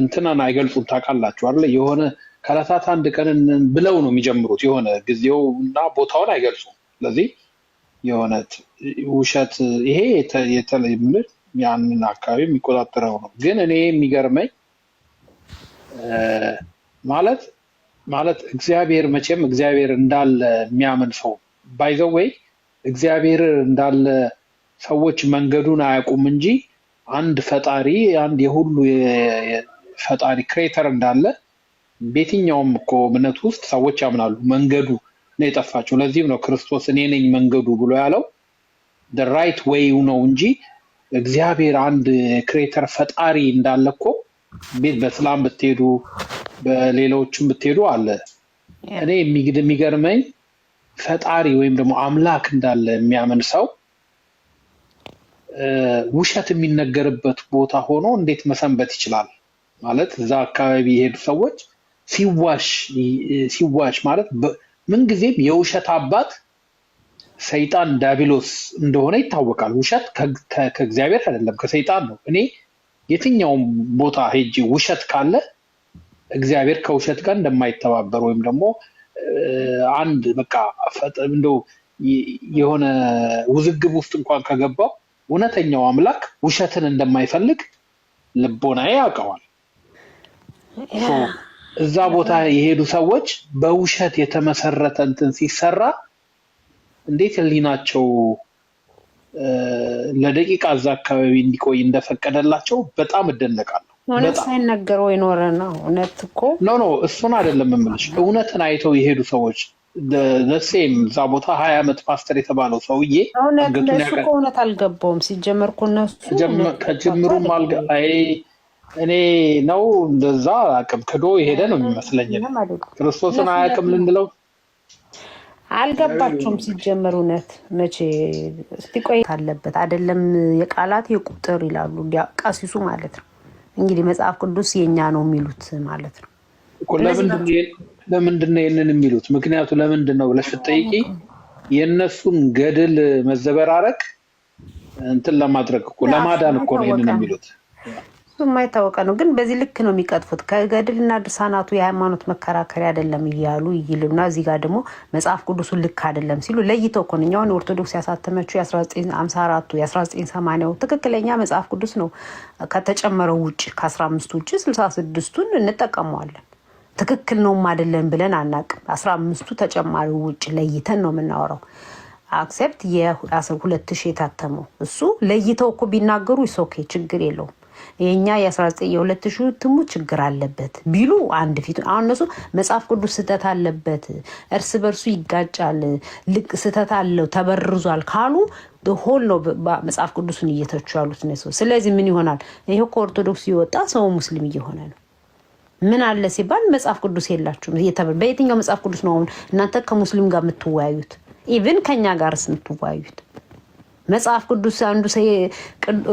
እንትናን አይገልጹም። ታውቃላችሁ አይደል? የሆነ ከዕለታት አንድ ቀን ብለው ነው የሚጀምሩት። የሆነ ጊዜው እና ቦታውን አይገልጹም። ስለዚህ የሆነ ውሸት ይሄ የተለየ ያንን አካባቢ የሚቆጣጠረው ነው። ግን እኔ የሚገርመኝ ማለት እግዚአብሔር መቼም እግዚአብሔር እንዳለ የሚያምን ሰው ባይዘው ወይ እግዚአብሔር እንዳለ ሰዎች መንገዱን አያውቁም እንጂ አንድ ፈጣሪ አንድ የሁሉ ፈጣሪ ክሬተር እንዳለ በየትኛውም እኮ እምነት ውስጥ ሰዎች ያምናሉ። መንገዱ ነው የጠፋቸው። ለዚህም ነው ክርስቶስ እኔ ነኝ መንገዱ ብሎ ያለው the right way ነው እንጂ እግዚአብሔር አንድ ክሬተር ፈጣሪ እንዳለ እኮ በእስላም ብትሄዱ በሌሎችም ብትሄዱ አለ። እኔ የሚገርመኝ ፈጣሪ ወይም ደግሞ አምላክ እንዳለ የሚያምን ሰው ውሸት የሚነገርበት ቦታ ሆኖ እንዴት መሰንበት ይችላል? ማለት እዛ አካባቢ የሄዱ ሰዎች ሲዋሽ ማለት ምንጊዜም የውሸት አባት ሰይጣን ዲያብሎስ እንደሆነ ይታወቃል። ውሸት ከእግዚአብሔር አይደለም ከሰይጣን ነው። እኔ የትኛውም ቦታ ሄጄ ውሸት ካለ እግዚአብሔር ከውሸት ጋር እንደማይተባበር ወይም ደግሞ አንድ በቃ እንደው የሆነ ውዝግብ ውስጥ እንኳን ከገባው እውነተኛው አምላክ ውሸትን እንደማይፈልግ ልቦናዬ ያውቀዋል። እዛ ቦታ የሄዱ ሰዎች በውሸት የተመሰረተ እንትን ሲሰራ እንዴት ህሊናቸው ለደቂቃ እዛ አካባቢ እንዲቆይ እንደፈቀደላቸው በጣም እደነቃለሁ። እውነት ሳይነገረው የኖረ ነው። እውነት እኮ ኖ እሱን አይደለም የምልሽ። እውነትን አይተው የሄዱ ሰዎች ለሴም እዛ ቦታ 20 ዓመት ፓስተር የተባለው ሰውዬ እውነት አልገባውም። ሲጀመር እኮ እነሱ ከጅምሩም እኔ ነው እንደዛ አቅም ክዶ የሄደ ነው የሚመስለኝ። ክርስቶስን አያውቅም ልንለው አልገባቸውም። ሲጀመር እውነት መቼ እስቲ ቆይ አለበት አይደለም የቃላት የቁጥር ይላሉ ቀሲሱ ማለት ነው። እንግዲህ መጽሐፍ ቅዱስ የኛ ነው የሚሉት ማለት ነው። ለምንድን ነው ይሄንን የሚሉት? ምክንያቱ ለምንድን ነው ብለሽ ስትጠይቂ የእነሱን ገድል መዘበራረቅ እንትን ለማድረግ እኮ ለማዳን እኮ ነው ይሄንን የሚሉት። እሱ የማይታወቀ ነው፣ ግን በዚህ ልክ ነው የሚቀጥፉት። ከገድልና ድርሳናቱ የሃይማኖት መከራከሪያ አይደለም እያሉ ይሉና እዚህ ጋር ደግሞ መጽሐፍ ቅዱሱን ልክ አይደለም ሲሉ ለይተው እኮ ነው። እኛውን ኦርቶዶክስ ያሳተመችው የ1954 የ1980 ትክክለኛ መጽሐፍ ቅዱስ ነው። ከተጨመረው ውጭ ከ15 ውጭ 66ቱን እንጠቀመዋለን። ትክክል ነውም አይደለም ብለን አናቅም። 15ቱ ተጨማሪ ውጭ ለይተን ነው የምናወራው። አክሴፕት የ2000 የታተመው እሱ ለይተው እኮ ቢናገሩ ኦኬ ችግር የለውም። የኛ የ2000 ትሙ ችግር አለበት ቢሉ አንድ ፊት አሁን እነሱ መጽሐፍ ቅዱስ ስህተት አለበት፣ እርስ በርሱ ይጋጫል፣ ልክ ስህተት አለው፣ ተበርዟል ካሉ ሆል ነው መጽሐፍ ቅዱስን እየተቹ ያሉት ነው። ስለዚህ ምን ይሆናል? ይሄው ከኦርቶዶክስ ይወጣ ሰው ሙስሊም እየሆነ ነው። ምን አለ ሲባል መጽሐፍ ቅዱስ የላችሁም እየተባለ በየትኛው መጽሐፍ ቅዱስ ነው አሁን እናንተ ከሙስሊም ጋር የምትወያዩት? ኢቭን ከኛ ጋርስ የምትወያዩት? መጽሐፍ ቅዱስ አንዱ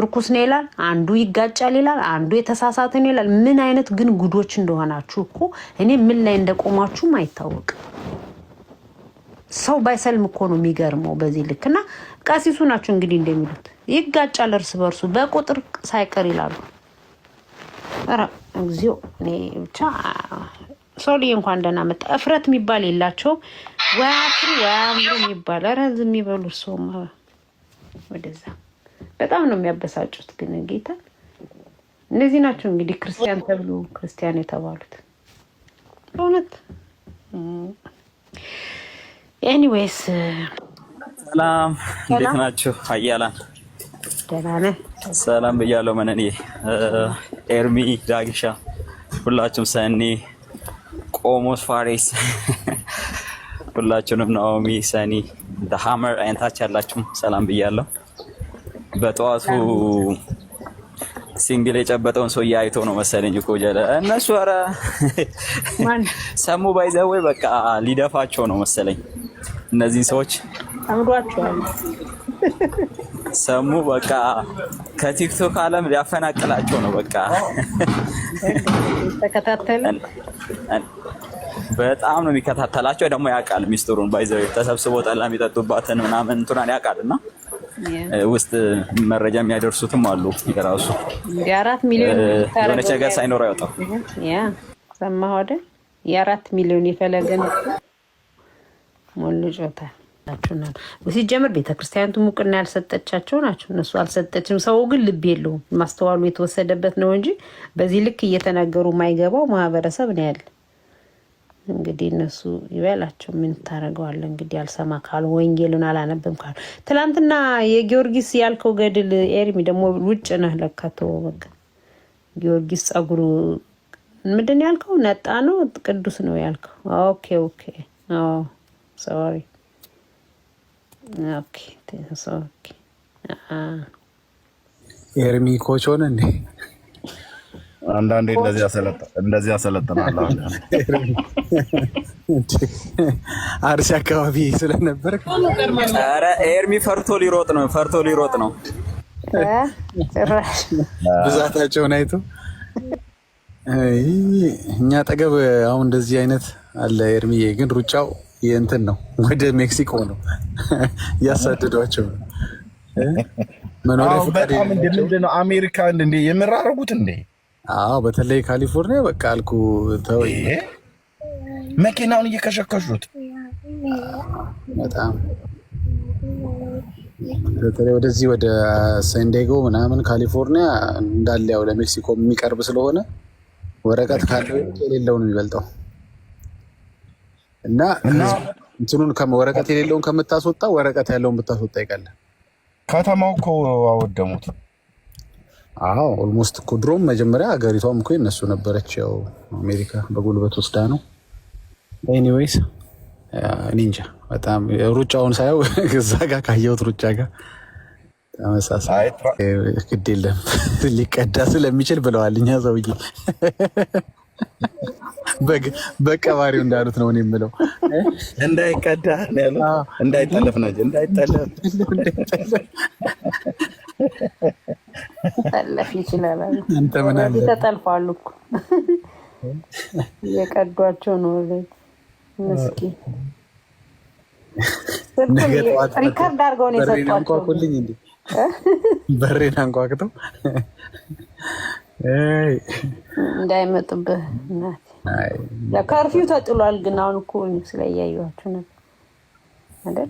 ርኩስ ነው ይላል፣ አንዱ ይጋጫል ይላል፣ አንዱ የተሳሳተ ነው ይላል። ምን አይነት ግን ጉዶች እንደሆናችሁ እኮ እኔ ምን ላይ እንደቆማችሁም አይታወቅም። ሰው ባይሰልም እኮ ነው የሚገርመው በዚህ ልክና ቀሲሱ ናቸው እንግዲህ እንደሚሉት ይጋጫል እርስ በርሱ በቁጥር ሳይቀር ይላሉ። ኧረ እግዚኦ እኔ ብቻ ሶሊ እንኳን ደህና መጣ። እፍረት የሚባል የላቸው ወያፍሩ ወያምሩ የሚባል ኧረ ዝም ይበሉ ሰውማ ወደዛ በጣም ነው የሚያበሳጩት። ግን ጌታ እነዚህ ናቸው እንግዲህ ክርስቲያን ተብሎ ክርስቲያን የተባሉት በእውነት። ኤኒዌይስ ሰላም እንዴት ናችሁ? ሀያላን ደህና ነህ? ሰላም ብያለሁ። መነኔ ኤርሚ፣ ዳግሻ፣ ሁላችሁም ሰኒ፣ ቆሞስ፣ ፋሬስ ሁላችሁንም ናኦሚ፣ ሰኒ፣ ሀመር አይነታች ያላችሁም ሰላም ብያለሁ። በጠዋቱ ሲንግል የጨበጠውን ሰው አይቶ ነው መሰለኝ እኮ ጀለ እነሱ ኧረ ሰሙ ባይዘው በቃ ሊደፋቸው ነው መሰለኝ እነዚህን ሰዎች አምዷቸዋል። ሰሙ በቃ ከቲክቶክ ዓለም ሊያፈናቅላቸው ነው በቃ ተከታተለ። በጣም ነው የሚከታተላቸው። ደግሞ ያውቃል ሚስጥሩን ባይዘው ተሰብስቦ ጠላ የሚጠጡባትን ምናምን እንትናን ያውቃልና ውስጥ መረጃ የሚያደርሱትም አሉ። የራሱ የ4 ሚሊዮን የሆነች ነገር ሳይኖር አይወጣም። ያ ሰማህ አይደል? የ4 ሚሊዮን የፈለገን ሞልጆታል። ሲጀምር ቤተክርስቲያኒቱ ሙቅና ያልሰጠቻቸው ናቸው። እነሱ አልሰጠችም። ሰው ግን ልብ የለውም። ማስተዋሉ የተወሰደበት ነው እንጂ በዚህ ልክ እየተናገሩ የማይገባው ማህበረሰብ ነው ያለ። እንግዲህ እነሱ ይበላቸው። ምን ታደርገዋለህ እንግዲህ። አልሰማ ካሉ ወንጌልን አላነብም ካሉ ትላንትና የጊዮርጊስ ያልከው ገድል ኤርሚ ደግሞ ውጭ ነህ ለካቶ በቃ ጊዮርጊስ ጸጉሩ ምንድን ነው ያልከው? ነጣ ነው ቅዱስ ነው ያልከው? ኦኬ ሶሪ ኦኬ ኤርሚ ኮች ሆነ እንዴ? አንዳንዴ እንደዚህ ያሰለጥናል። አርሲ አካባቢ ስለነበር ኧረ ኤርሚ ፈርቶ ሊሮጥ ነው። ጭራሽ ብዛታቸውን አይቶ እኛ አጠገብ አሁን እንደዚህ አይነት አለ። ኤርሚዬ ግን ሩጫው የእንትን ነው፣ ወደ ሜክሲኮ ነው እያሳደዷቸው ነው። መኖሪያ ፍቃድ ምንድን ነው አሜሪካ እንደ የምራረጉት እንዴ? አዎ በተለይ ካሊፎርኒያ በቃ አልኩ ተወኝ። መኪናውን እየከሸከሹት በጣም በተለይ ወደዚህ ወደ ሳንዲያጎ ምናምን ካሊፎርኒያ እንዳለ ያው ለሜክሲኮ የሚቀርብ ስለሆነ ወረቀት ካለው የሌለው ነው የሚበልጠው። እና እንትኑን ወረቀት የሌለውን ከምታስወጣ ወረቀት ያለውን ብታስወጣ ይቀላል። ከተማው እኮ አወደሙት። አዎ ኦልሞስት እኮ ድሮም መጀመሪያ ሀገሪቷም እኮ እነሱ ነበረች። ያው አሜሪካ በጉልበት ወስዳ ነው። ኤኒዌይስ እኔ እንጃ በጣም ሩጫውን ሳየው እዛ ጋር ካየሁት ሩጫ ጋር ተመሳሳይ ግድ የለም ሊቀዳ ስለሚችል ብለዋል። እኛ ሰውዬ በቀባሪው እንዳሉት ነው እኔ የምለው። እንዳይቀዳ ያለው እንዳይጠለፍ ነው እንዳይጠለፍ ጠለፍ ይችላል። አንተ ምን አለ ተጠልፋሉ እኮ የቀዷቸው ነው። ምስኪን ሪካርድ አድርገው ነው የሰጧቸው። በሬን አንኳክተው እንዳይመጡብህ። ከርፊው ተጥሏል። ግን አሁን እኮ ስለያዩዋችሁ ነው አይደል?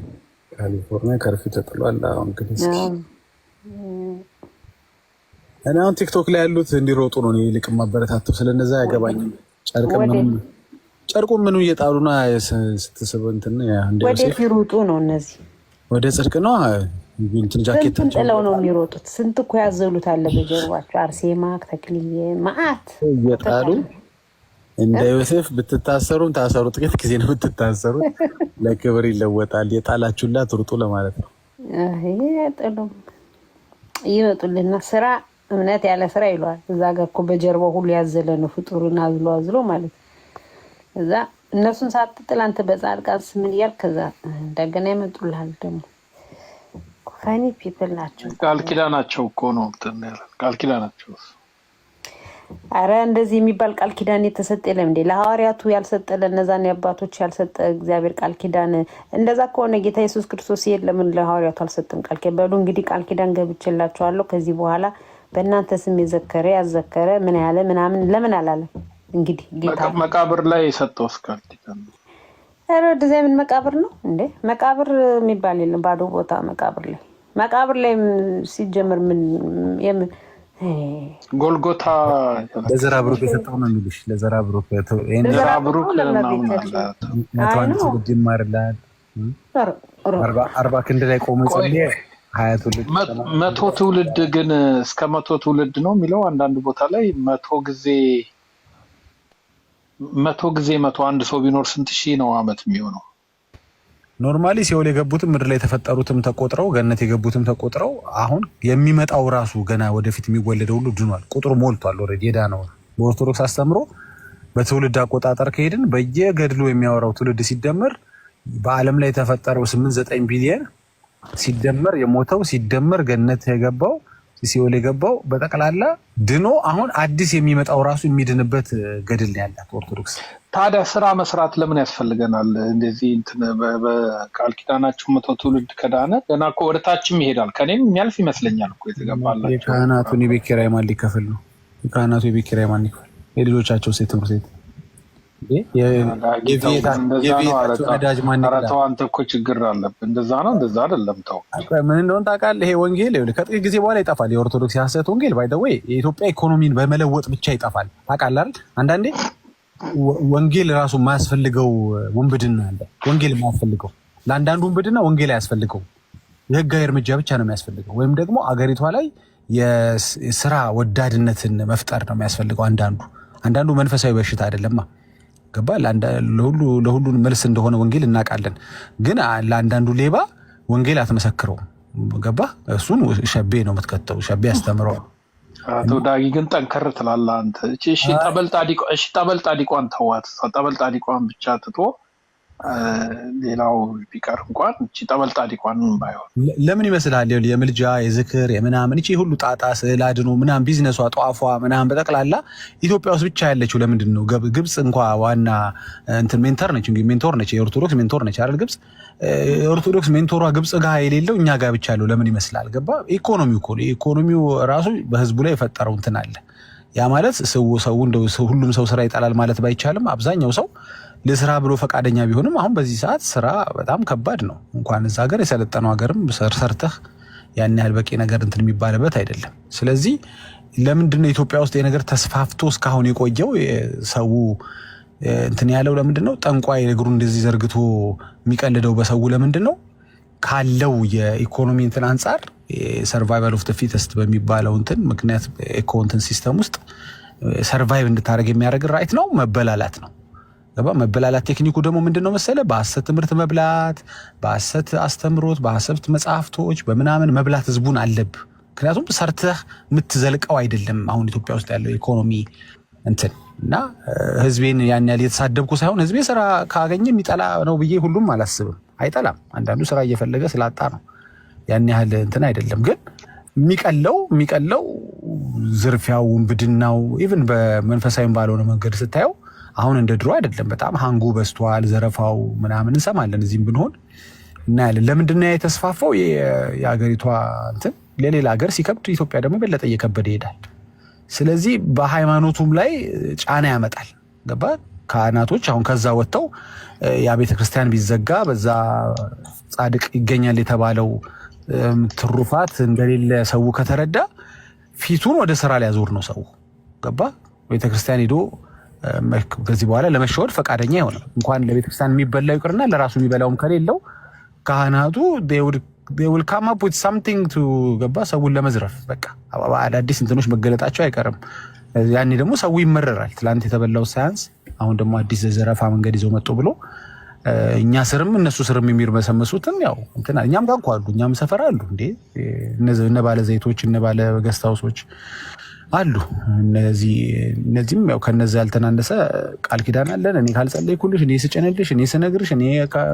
ካሊፎርኒያ ከርፊው ተጥሏል። አሁን እንግዲህ እኔ አሁን ቲክቶክ ላይ ያሉት እንዲሮጡ ነው ይልቅ ማበረታተው። ስለነዛ ያገባኝም ጨርቁን ምኑ እየጣሉና ስትስብ እንትን ወዴት ይሮጡ ነው እነዚህ? ወደ ጽድቅ ነው እንትን ጃኬት ጥለው ነው የሚሮጡት። ስንት እኮ ያዘሉት አለ በጀርባቸው። አርሴማ ተክልዬ ማአት እየጣሉ እንደ ዮሴፍ ብትታሰሩም ታሰሩ፣ ጥቂት ጊዜ ነው ብትታሰሩት፣ ለክብር ይለወጣል። የጣላችሁላት ሩጡ ለማለት ነው። ጥሉም ይመጡልና ስራ እምነት ያለ ስራ ይሏል። እዛ ጋር እኮ በጀርባው ሁሉ ያዘለ ነው ፍጡሩን አዝሎ ማለት ነው። እዛ እነሱን ሳትጥል አንተ በጻድቃን ስም እያልክ ከዛ እንደገና ይመጡልሃል። ደግሞ ፈኒ ፒፕል ናቸው። ቃል ኪዳናቸው እኮ ነው ቃል ኪዳናቸው። አረ እንደዚህ የሚባል ቃል ኪዳን የተሰጠ የለም እንዴ? ለሐዋርያቱ ያልሰጠ ለነዛን አባቶች ያልሰጠ እግዚአብሔር ቃል ኪዳን። እንደዛ ከሆነ ጌታ ኢየሱስ ክርስቶስ ለምን ለሐዋርያቱ አልሰጠም ቃል ኪዳን? በሉ እንግዲህ ቃል ኪዳን ገብቼላችኋለሁ ከዚህ በኋላ በእናንተ ስም የዘከረ ያዘከረ ምን ያለ ምናምን ለምን አላለም? እንግዲህ ጌታ መቃብር ላይ የሰጠው ቃል ኪዳን ነው። አረ እንደዚህ ምን መቃብር ነው እንዴ? መቃብር የሚባል የለም። ባዶ ቦታ መቃብር ላይ ሲጀምር ምን ጎልጎታ ለዘራ ብሩክ የሰጠው ነው የሚልሽ። ለዘራ ብሩክ ለዘራ ብሩክ ይማርላል። 40 ክንድ ላይ ቆሞ ጸልየ 20 ትውልድ 100 ትውልድ ግን እስከ 100 ትውልድ ነው የሚለው። አንዳንድ ቦታ ላይ 100 ጊዜ 100 አንድ ሰው ቢኖር ስንት ሺህ ነው አመት የሚሆነው? ኖርማሊ ሲኦል የገቡትም ምድር ላይ የተፈጠሩትም ተቆጥረው ገነት የገቡትም ተቆጥረው አሁን የሚመጣው ራሱ ገና ወደፊት የሚወለደው ሁሉ ድኗል። ቁጥሩ ሞልቷል። ኦልሬዲ ሄዳ ነው። በኦርቶዶክስ አስተምሮ በትውልድ አቆጣጠር ከሄድን በየገድሉ የሚያወራው ትውልድ ሲደመር በዓለም ላይ የተፈጠረው 8-9 ቢሊየን ሲደመር የሞተው ሲደመር ገነት የገባው ሲኦል የገባው በጠቅላላ ድኖ አሁን አዲስ የሚመጣው ራሱ የሚድንበት ገድል ነው ያላት ኦርቶዶክስ። ታዲያ ስራ መስራት ለምን ያስፈልገናል? እንደዚህ እንትን በቃል ኪዳናችሁ 100 ትውልድ ከዳነ ገና እኮ ወደ ታችም ይሄዳል። ከኔም የሚያልፍ ይመስለኛል እኮ የተገባላቸው። የካህናቱን የቤት ኪራይ ማን ሊከፍል ነው? የካህናቱ የቤት ኪራይ ማን ሊከፍል? የልጆቻቸው ሴት ትምህርት ቤት ነዳጅ ማን ይከፍላል? አንተ እኮ ችግር አለብህ። እንደዛ ነው እንደዛ አይደለም። ተው ምን እንደሆነ ታውቃለህ? ይሄ ወንጌል ከጥቂት ጊዜ በኋላ ይጠፋል። የኦርቶዶክስ የሐሰት ወንጌል ባይ ዘ ዌይ የኢትዮጵያ ኢኮኖሚን በመለወጥ ብቻ ይጠፋል። ታውቃለህ አይደል? አንዳንዴ ወንጌል ራሱ የማያስፈልገው ውንብድና አለ። ወንጌል የማያስፈልገው ለአንዳንዱ ውንብድና ወንጌል አያስፈልገው፣ የህጋዊ እርምጃ ብቻ ነው የሚያስፈልገው። ወይም ደግሞ አገሪቷ ላይ የስራ ወዳድነትን መፍጠር ነው የሚያስፈልገው። አንዳንዱ መንፈሳዊ በሽታ አይደለማ። ገባ? ለሁሉ መልስ እንደሆነ ወንጌል እናውቃለን። ግን ለአንዳንዱ ሌባ ወንጌል አትመሰክረው። ገባ? እሱን ሸቤ ነው የምትከተው። ሸቤ ያስተምረው። አቶ ዳጊ ግን ጠንከር ትላለህ አንተ። እሺ ጠበል ጣዲቋን ተዋት። ጠበል ጣዲቋን ብቻ ትቶ ሌላው ቢቀር እንኳን እቺ ጠበልጣዲቋን ባይሆን ለምን ይመስላል የምልጃ የዝክር የምናምን እቺ ሁሉ ጣጣ ስዕል አድኖ ምናምን ቢዝነሷ ጧፏ ምናምን በጠቅላላ ኢትዮጵያ ውስጥ ብቻ ያለችው ለምንድን ነው? ግብጽ እንኳ ዋና እንትን ሜንተር ነች፣ እንግዲህ ሜንቶር ነች፣ የኦርቶዶክስ ሜንቶር ነች አይደል? ግብጽ ኦርቶዶክስ ሜንቶሯ ግብጽ ጋር የሌለው እኛ ጋር ብቻ ያለው ለምን ይመስላል? ገባ? ኢኮኖሚው እኮ ኢኮኖሚው ራሱ በህዝቡ ላይ የፈጠረው እንትን አለ። ያ ማለት ሰው እንደው ሁሉም ሰው ስራ ይጣላል ማለት ባይቻልም አብዛኛው ሰው ለስራ ብሎ ፈቃደኛ ቢሆንም አሁን በዚህ ሰዓት ስራ በጣም ከባድ ነው። እንኳን እዛ ሀገር የሰለጠነው ሀገርም ሰርተህ ያን ያህል በቂ ነገር እንትን የሚባልበት አይደለም። ስለዚህ ለምንድነው ኢትዮጵያ ውስጥ የነገር ተስፋፍቶ እስካሁን የቆየው? ሰው እንትን ያለው ለምንድነው? ጠንቋይ እግሩ እንደዚህ ዘርግቶ የሚቀልደው በሰው ለምንድነው? ካለው የኢኮኖሚ እንትን አንፃር ሰርቫይቫል ኦፍ ዘ ፊተስት በሚባለው እንትን ምክንያት ኢኮ እንትን ሲስተም ውስጥ ሰርቫይቭ እንድታደርግ የሚያደርግ ራይት ነው መበላላት ነው። ገባ? መበላላት ቴክኒኩ ደግሞ ምንድነው መሰለ? በሐሰት ትምህርት መብላት፣ በሐሰት አስተምሮት፣ በሐሰት መጽሐፍቶች በምናምን መብላት ህዝቡን አለብ። ምክንያቱም ሰርተህ የምትዘልቀው አይደለም አሁን ኢትዮጵያ ውስጥ ያለው ኢኮኖሚ እንትን እና ህዝቤን ያን ያህል የተሳደብኩ ሳይሆን ህዝቤ ስራ ካገኘ የሚጠላ ነው ብዬ ሁሉም አላስብም። አይጠላም። አንዳንዱ ስራ እየፈለገ ስላጣ ነው። ያን ያህል እንትን አይደለም። ግን የሚቀለው ዝርፊያው፣ ውንብድናው ኢቭን በመንፈሳዊም ባልሆነ መንገድ ስታየው አሁን እንደ ድሮ አይደለም። በጣም ሃንጉ በዝቷል። ዘረፋው ምናምን እንሰማለን እዚህም ብንሆን እናያለን። ለምንድነው የተስፋፋው? የሀገሪቷ እንትን ለሌላ ሀገር ሲከብድ ኢትዮጵያ ደግሞ በለጠ እየከበደ ይሄዳል። ስለዚህ በሃይማኖቱም ላይ ጫና ያመጣል። ገባ? ካህናቶች አሁን ከዛ ወጥተው ያ ቤተክርስቲያን ቢዘጋ በዛ ጻድቅ ይገኛል የተባለው ትሩፋት እንደሌለ ሰው ከተረዳ ፊቱን ወደ ስራ ሊያዞር ነው ሰው። ገባ? ቤተክርስቲያን ሄዶ ከዚህ በኋላ ለመሸወድ ፈቃደኛ አይሆንም። እንኳን ለቤተክርስቲያን የሚበላው ይቅርና ለራሱ የሚበላውም ከሌለው ካህናቱ they will come up with something to ገባ? ሰውን ለመዝረፍ በቃ አዳዲስ እንትኖች መገለጣቸው አይቀርም። ያኔ ደግሞ ሰው ይመረራል። ትላንት የተበላው ሳያንስ አሁን ደግሞ አዲስ ዘረፋ መንገድ ይዘው መጡ ብሎ እኛ ስርም እነሱ ስርም የሚርመሰመሱትን ያው እንትና እኛም ጋር እንኳን አሉ፣ እኛም ሰፈር አሉ እንዴ እነ ባለ ዘይቶች እነ ባለ ገስታውሶች አሉ። እነዚህም ያው ከነዛ ያልተናነሰ ቃል ኪዳን አለን። እኔ ካልጸለይኩልሽ፣ እኔ ስጨነልሽ፣ እኔ ስነግርሽ፣ እኔ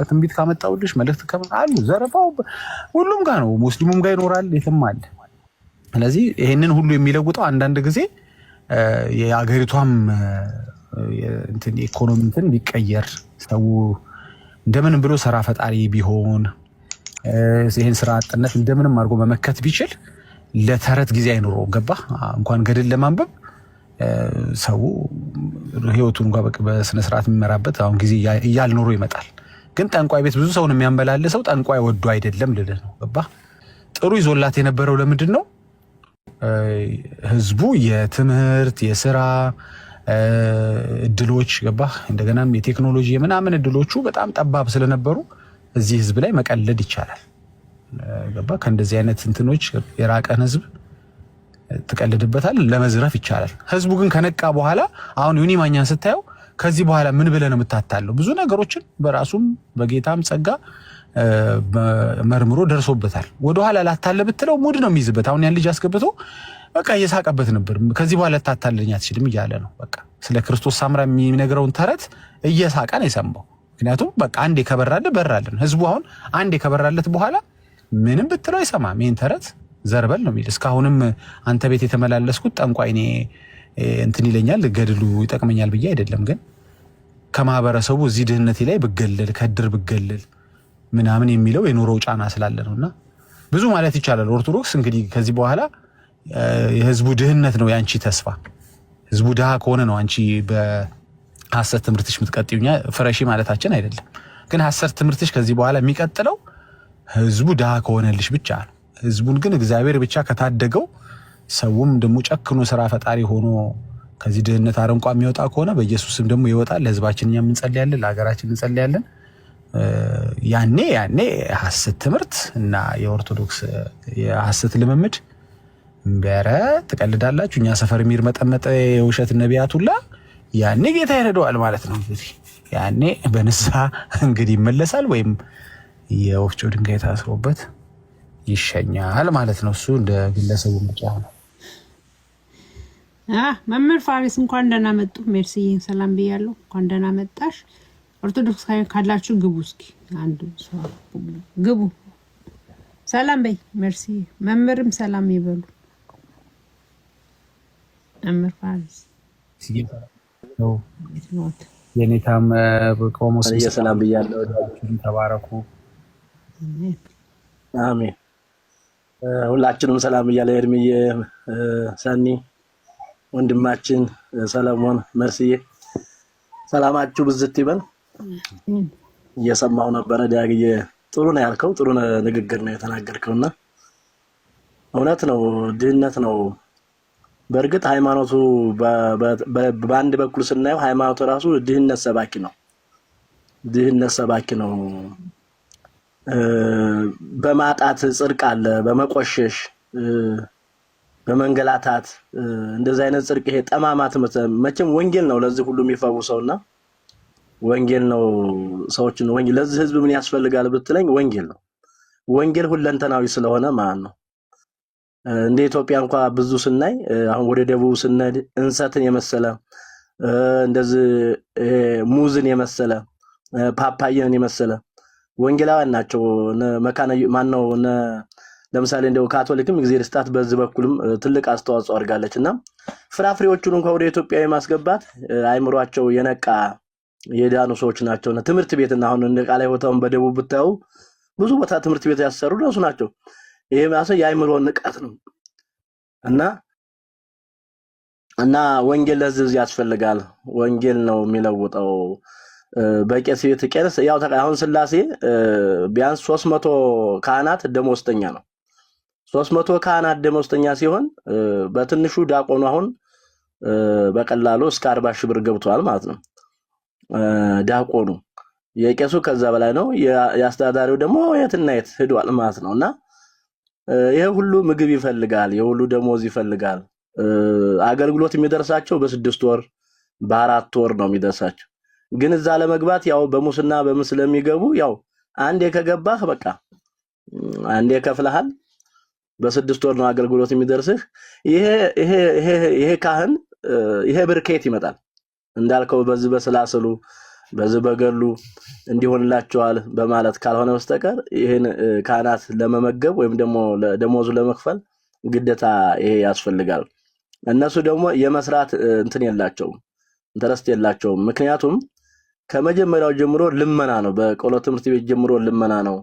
ትንቢት ካመጣውልሽ መልእክት አሉ። ዘረፋው ሁሉም ጋር ነው፣ ሙስሊሙም ጋር ይኖራል፣ የትም አለ። ስለዚህ ይሄንን ሁሉ የሚለውጠው አንዳንድ ጊዜ የአገሪቷም እንትን ኢኮኖሚ እንትን ቢቀየር ሰው እንደምንም ብሎ ስራ ፈጣሪ ቢሆን ይሄን ስራ አጥነት እንደምንም አድርጎ መመከት ቢችል ለተረት ጊዜ አይኖረውም። ገባ? እንኳን ገድል ለማንበብ ሰው ህይወቱን እንኳን በስነ ስርዓት የሚመራበት አሁን ጊዜ እያልኖሮ ይመጣል። ግን ጠንቋይ ቤት ብዙ ሰውን የሚያንበላልሰው ጠንቋይ ወዶ አይደለም ልልህ ነው። ገባ? ጥሩ ይዞላት የነበረው ለምንድን ነው? ህዝቡ የትምህርት የስራ እድሎች ገባ? እንደገናም የቴክኖሎጂ የምናምን እድሎቹ በጣም ጠባብ ስለነበሩ እዚህ ህዝብ ላይ መቀለድ ይቻላል። ገባ? ከእንደዚህ አይነት እንትኖች የራቀን ህዝብ ትቀልድበታል፣ ለመዝረፍ ይቻላል። ህዝቡ ግን ከነቃ በኋላ አሁን ዩኒ ማኛን ስታየው ከዚህ በኋላ ምን ብለህ ነው የምታታለው? ብዙ ነገሮችን በራሱም በጌታም ጸጋ መርምሮ ደርሶበታል። ወደኋላ ላታለ ብትለው ሙድ ነው የሚይዝበት። አሁን ያን ልጅ አስገብቶ በቃ እየሳቀበት ነበር። ከዚህ በኋላ ታታለኝ አትችልም እያለ ነው። በቃ ስለ ክርስቶስ ሳምራ የሚነግረውን ተረት እየሳቀ ነው የሰማው። ምክንያቱም በቃ አንዴ ከበራለት በራለን። ህዝቡ አሁን አንዴ ከበራለት በኋላ ምንም ብትለው አይሰማም። ይሄን ተረት ዘርበል ነው የሚል። እስካሁንም አንተ ቤት የተመላለስኩት ጠንቋይ እኔ እንትን ይለኛል ገድሉ ይጠቅመኛል ብዬ አይደለም። ግን ከማህበረሰቡ እዚህ ድህነቴ ላይ ብገለል ከድር ብገለል ምናምን የሚለው የኑሮው ጫና ስላለ ነውና ብዙ ማለት ይቻላል። ኦርቶዶክስ እንግዲህ ከዚህ በኋላ የህዝቡ ድህነት ነው ያንቺ ተስፋ። ህዝቡ ድሃ ከሆነ ነው አንቺ በሐሰት ትምህርትሽ የምትቀጥዩኛ። ፍረሺ ማለታችን አይደለም። ግን ሐሰት ትምህርትሽ ከዚህ በኋላ የሚቀጥለው ህዝቡ ድሃ ከሆነልሽ ብቻ ነው። ህዝቡን ግን እግዚአብሔር ብቻ ከታደገው ሰውም ደግሞ ጨክኖ ስራ ፈጣሪ ሆኖ ከዚህ ድህነት አረንቋ የሚወጣ ከሆነ በኢየሱስም ደግሞ ይወጣል። ለህዝባችን እኛም እንጸልያለን፣ ለሀገራችን እንጸልያለን። ያኔ ሐሰት ትምህርት እና የኦርቶዶክስ የሐሰት ልምምድ በረ ትቀልዳላችሁ። እኛ ሰፈር የሚርመጠመጠ የውሸት ነቢያት ሁላ ያኔ ጌታ ይረዳዋል ማለት ነው። እንግዲህ ያኔ በንስሐ እንግዲህ ይመለሳል ወይም የወፍጮ ድንጋይ ታስሮበት ይሸኛል ማለት ነው። እሱ እንደ ግለሰቡ ምርጫ ነው። መምህር ፋሪስ እንኳን ደህና መጡ። ሜርሲዬን ሰላም ብያለሁ። እንኳን ደህና መጣሽ። ኦርቶዶክስ ካላችሁ ግቡ እስኪ አንዱ ሰው ግቡ። ሰላም በይ መርሲ። መምህርም ሰላም ይበሉ። መምህር ፋሪስ የኔታም ቆሞስ ሰላም ብያለሁ። ተባረኩ። አሜን። ሁላችንም ሰላም ብያለሁ። እድሜዬ ሰኒ ወንድማችን ሰለሞን መርሲዬ ሰላማችሁ ብዝት ይበል። እየሰማሁ ነበረ ዳግዬ ጥሩ ነው ያልከው፣ ጥሩ ንግግር ነው የተናገርከውና እውነት ነው። ድህነት ነው በእርግጥ ሃይማኖቱ በአንድ በኩል ስናየው ሃይማኖቱ ራሱ ድህነት ሰባኪ ነው። ድህነት ሰባኪ ነው። በማጣት ጽድቅ አለ፣ በመቆሸሽ በመንገላታት እንደዚህ አይነት ጽድቅ ይሄ ጠማማት መቼም ወንጌል ነው ለዚህ ሁሉ የሚፈውሰውና ወንጌል ነው ሰዎችን ወንጌል ለዚህ ህዝብ ምን ያስፈልጋል ብትለኝ ወንጌል ነው። ወንጌል ሁለንተናዊ ስለሆነ ማለት ነው። እንደ ኢትዮጵያ እንኳን ብዙ ስናይ አሁን ወደ ደቡብ ስንሄድ እንሰትን የመሰለ እንደዚህ ሙዝን የመሰለ ፓፓያን የመሰለ ወንጌላውያን ናቸው። መካነ ማነው ለምሳሌ እንደው ካቶሊክም እግዚአብሔር ስጣት በዚህ በኩልም ትልቅ አስተዋጽኦ አድርጋለችና ፍራፍሬዎቹን እንኳን ወደ ኢትዮጵያ የማስገባት አይምሯቸው የነቃ የዳኑ ሰዎች ናቸውና ትምህርት ቤትና አሁን እንደ ቃላይ ቦታውን በደቡብ ብታዩ ብዙ ቦታ ትምህርት ቤት ያሰሩ እነሱ ናቸው። ይሄ ማለት የአይምሮ ንቃት ነው እና ወንጌል ለዚህ ያስፈልጋል። ወንጌል ነው የሚለውጠው። በቄስ ቤት ቄስ ያው አሁን ስላሴ ቢያንስ 300 ካህናት ደሞዝተኛ ነው። 300 ካህናት ደሞዝተኛ ሲሆን በትንሹ ዲያቆኑ አሁን በቀላሉ እስከ 40 ሺህ ብር ገብቷል ማለት ነው። ዲያቆኑ የቄሱ ከዛ በላይ ነው። ያስተዳዳሪው ደግሞ የትና የት ሄዷል ማለት ነውና ይሄ ሁሉ ምግብ ይፈልጋል፣ የሁሉ ደሞዝ ይፈልጋል። አገልግሎት የሚደርሳቸው በ6 ወር በ4 ወር ነው የሚደርሳቸው። ግን እዛ ለመግባት ያው በሙስና በምስል የሚገቡ ያው አንዴ ከገባህ በቃ አንዴ ከፍለሃል። በ6 ወር ነው አገልግሎት የሚደርስህ። ይሄ ካህን ይሄ ብርኬት ይመጣል እንዳልከው በዚህ በስላስሉ በዚህ በገሉ እንዲሆንላቸዋል በማለት ካልሆነ በስተቀር ይሄን ካህናት ለመመገብ ወይም ደግሞ ደሞዙ ለመክፈል ግዴታ ይሄ ያስፈልጋል። እነሱ ደግሞ የመስራት እንትን የላቸውም፣ ኢንተረስት የላቸውም። ምክንያቱም ከመጀመሪያው ጀምሮ ልመና ነው። በቆሎ ትምህርት ቤት ጀምሮ ልመና ነው።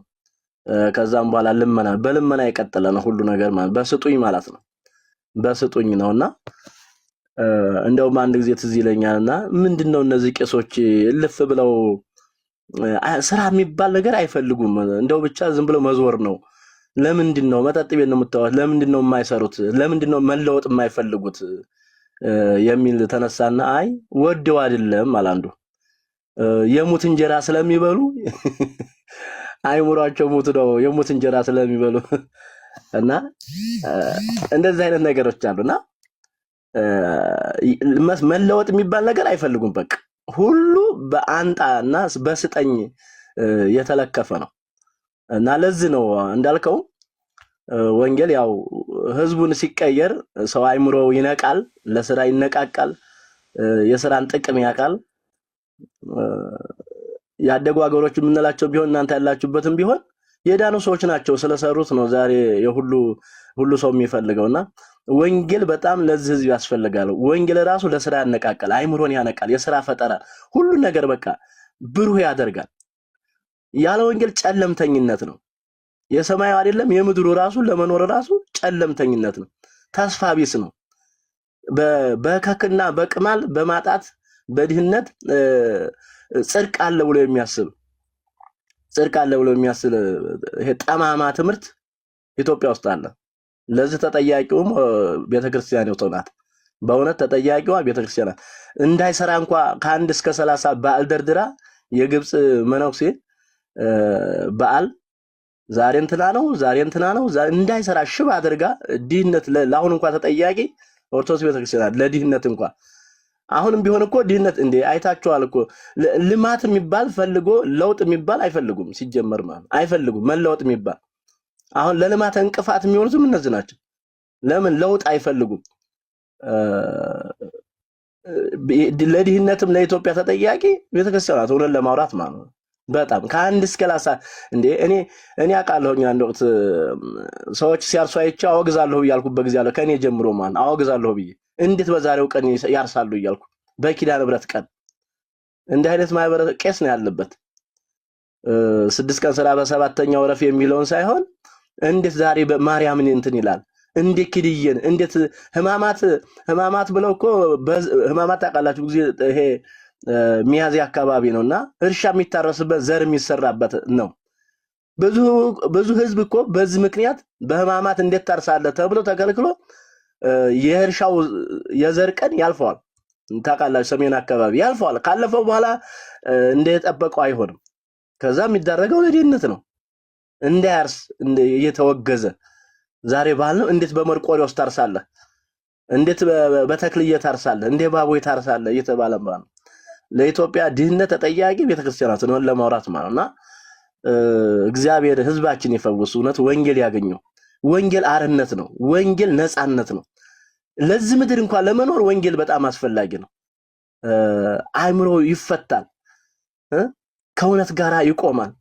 ከዛም በኋላ ልመና በልመና የቀጠለ ነው ሁሉ ነገር ማለት በስጡኝ ማለት ነው። በስጡኝ ነውና እንደውም አንድ ጊዜ ትዝ ይለኛልና ምንድነው እነዚህ ቄሶች እልፍ ብለው ስራ የሚባል ነገር አይፈልጉም። እንደው ብቻ ዝም ብለው መዞር ነው። ለምንድነው መጠጥ ቤት ነው የምታወት? ለምንድነው የማይሰሩት? ለምንድነው መለወጥ የማይፈልጉት? የሚል ተነሳና አይ ወደው አይደለም አላንዱ የሙት እንጀራ ስለሚበሉ አይሙራቸው ሙት ነው የሙት እንጀራ ስለሚበሉ እና እንደዚህ አይነት ነገሮች አሉና መለወጥ የሚባል ነገር አይፈልጉም። በቃ ሁሉ በአንጣና በስጠኝ የተለከፈ ነው እና ለዚህ ነው እንዳልከው ወንጌል ያው ህዝቡን ሲቀየር ሰው አይምሮው ይነቃል፣ ለስራ ይነቃቃል፣ የስራን ጥቅም ያውቃል። ያደጉ ሀገሮች የምንላቸው ቢሆን እናንተ ያላችሁበትም ቢሆን የዳኑ ሰዎች ናቸው ስለሰሩት ነው ዛሬ ሁሉ ሰው የሚፈልገውና ወንጌል በጣም ለዚህ ህዝብ ያስፈልጋል። ወንጌል ራሱ ለስራ ያነቃቃል፣ አይምሮን ያነቃል፣ የስራ ፈጠራ ሁሉ ነገር በቃ ብሩህ ያደርጋል። ያለ ወንጌል ጨለምተኝነት ነው። የሰማዩ አይደለም የምድሩ ራሱ ለመኖር ራሱ ጨለምተኝነት ነው፣ ተስፋ ቢስ ነው። በከክና በቅማል በማጣት በድህነት ጽድቅ አለ ብሎ የሚያስብ ይሄ ጠማማ ትምህርት ኢትዮጵያ ውስጥ አለ። ለዚህ ተጠያቂውም ቤተክርስቲያን ናት። በእውነት ተጠያቂዋ ቤተክርስቲያን ናት። እንዳይሰራ እንኳን ከ1 እስከ 30 በዓል ደርድራ የግብጽ መነኩሴ በዓል ዛሬ እንትና ነው እንዳይሰራ ሽባ አድርጋ ድህነት ለአሁን እንኳን ተጠያቂ ኦርቶዶክስ ቤተክርስቲያን ለድህነት እንኳን አሁንም ቢሆን እኮ ድህነት እንዴ አይታችኋል እኮ ልማት የሚባል ፈልጎ ለውጥ የሚባል አይፈልጉም። ሲጀመር ማለት አይፈልጉም መለወጥ የሚባል አሁን ለልማት እንቅፋት የሚሆኑትም እነዚህ ናቸው። ለምን ለውጥ አይፈልጉም? ለድህነትም ለኢትዮጵያ ተጠያቂ ቤተክርስቲያን ናት። ሆነን ለማውራት ማለት ነው። በጣም ከአንድ እስከ ላሳ እንዴ እኔ አውቃለሁኝ። አንድ ወቅት ሰዎች ሲያርሱ አይቼ አወግዛለሁ እያልኩበት ጊዜ አለ። ከኔ ጀምሮ ማለት አወግዛለሁ ብዬ እንዴት በዛሬው ቀን ያርሳሉ እያልኩ በኪዳነ ምሕረት ቀን እንዲህ አይነት ማህበረ ቄስ ነው ያለበት። 6 ቀን ስራ በሰባተኛው ረፍ የሚለውን ሳይሆን እንዴት ዛሬ በማርያምን እንትን ይላል። እንዴት ክድየን እንዴት ህማማት ብለው እኮ ህማማት ታውቃላችሁ ጊዜ ይሄ ሚያዝያ አካባቢ ነውና እርሻ የሚታረስበት ዘር የሚሰራበት ነው። ብዙ ህዝብ እኮ በዚህ ምክንያት በህማማት እንዴት ታርሳለህ ተብሎ ተከልክሎ የእርሻው የዘር ቀን ያልፈዋል። ታውቃላችሁ ሰሜን አካባቢ ያልፈዋል። ካለፈው በኋላ እንደጠበቀው አይሆንም። ከዛ የሚዳረገው ለድህነት ነው። እንዳያርስ እየተወገዘ ዛሬ ባህል ነው። እንዴት በመርቆሪዎስ ታርሳለህ? እንዴት በተክልዬ ታርሳለህ? እንዴ ባቦይ ታርሳለህ እየተባለ ማለት ነው። ለኢትዮጵያ ድህነት ተጠያቂ ቤተክርስቲያናት ነው ለማውራት ማለትና እግዚአብሔር ህዝባችን ይፈውስ። እውነት ወንጌል ያገኘው ወንጌል አርነት ነው። ወንጌል ነፃነት ነው። ለዚህ ምድር እንኳን ለመኖር ወንጌል በጣም አስፈላጊ ነው። አእምሮ ይፈታል፣ ከእውነት ጋራ ይቆማል።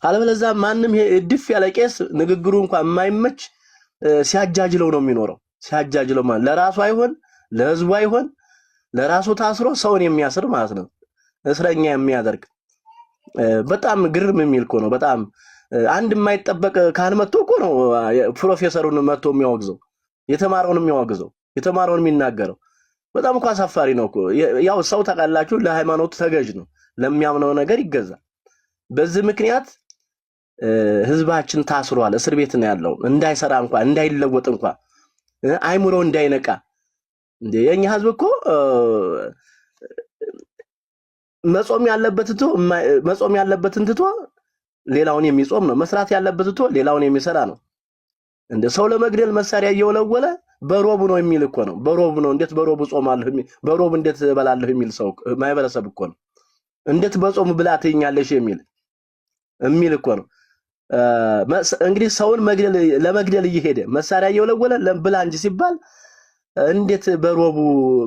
አለበለዚያ ማንም ይሄ እድፍ ያለ ቄስ ንግግሩ እንኳን የማይመች ሲያጃጅለው ነው የሚኖረው። ሲያጃጅለው ማለት ለራሱ አይሆን ለህዝቡ አይሆን ለራሱ ታስሮ ሰውን የሚያስር ማለት ነው። እስረኛ የሚያደርግ በጣም ግርም የሚል እኮ ነው። በጣም አንድ የማይጠበቅ ካህን መጥቶ እኮ ነው ፕሮፌሰሩን መጥቶ የሚያወግዘው፣ የተማረውን የሚያወግዘው፣ የተማረውን የሚናገረው። በጣም እኮ አሳፋሪ ነው እኮ። ያው ሰው ታውቃላችሁ ለሃይማኖቱ ተገዥ ነው፣ ለሚያምነው ነገር ይገዛል። በዚህ ምክንያት ህዝባችን ታስሯል፣ እስር ቤት ነው ያለው። እንዳይሰራ እንኳን እንዳይለወጥ እንኳን አይምሮ እንዳይነቃ እንዴ የኛ ህዝብ እኮ መጾም ያለበትን ትቶ ሌላውን የሚጾም ነው። መስራት ያለበት ትቶ ሌላውን የሚሰራ ነው። እንደ ሰው ለመግደል መሳሪያ እየወለወለ በሮቡ ነው የሚል እኮ ነው። በሮቡ ነው እንዴት በሮቡ ጾማለሁ በሮቡ እንዴት እበላለሁ የሚል ሰው ማይበረሰብ እኮ ነው። እንዴት በጾም ብላ ትኛለሽ የሚል እኮ ነው። እንግዲህ ሰውን ለመግደል እየሄደ መሳሪያ እየወለወለ ለብላ እንጂ ሲባል እንዴት በሮቡ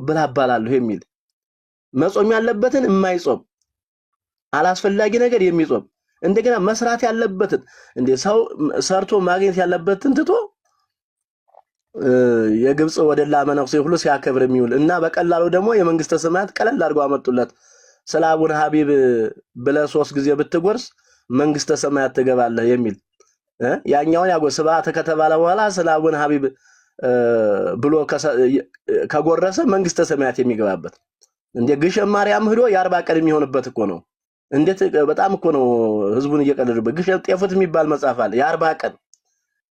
ብላ ባላለሁ የሚል መጾም ያለበትን የማይጾም አላስፈላጊ ነገር የሚጾም እንደገና መስራት ያለበትን እንደ ሰው ሰርቶ ማግኘት ያለበትን ትቶ የግብጽ ወደላ መነኩሴ ሁሉ ሲያከብር የሚውል እና በቀላሉ ደግሞ የመንግስተ ሰማያት ቀለል አድርጎ አመጡለት። ስለ አቡነ ሀቢብ ብለህ 3 ጊዜ ብትጎርስ መንግስተ ሰማያት ትገባለህ የሚል ያኛውን ያጎ ስብሐት ከተባለ በኋላ ስለ አቡነ ሀቢብ ብሎ ከጎረሰ መንግስተ ሰማያት የሚገባበት እንደ ግሸን ማርያም ሄዶ የ40 ቀን የሚሆንበት እኮ ነው። እንዴት በጣም እኮ ነው ህዝቡን እየቀለደበት። ግሸን ጤፉት የሚባል መጽሐፍ አለ። የ40 ቀን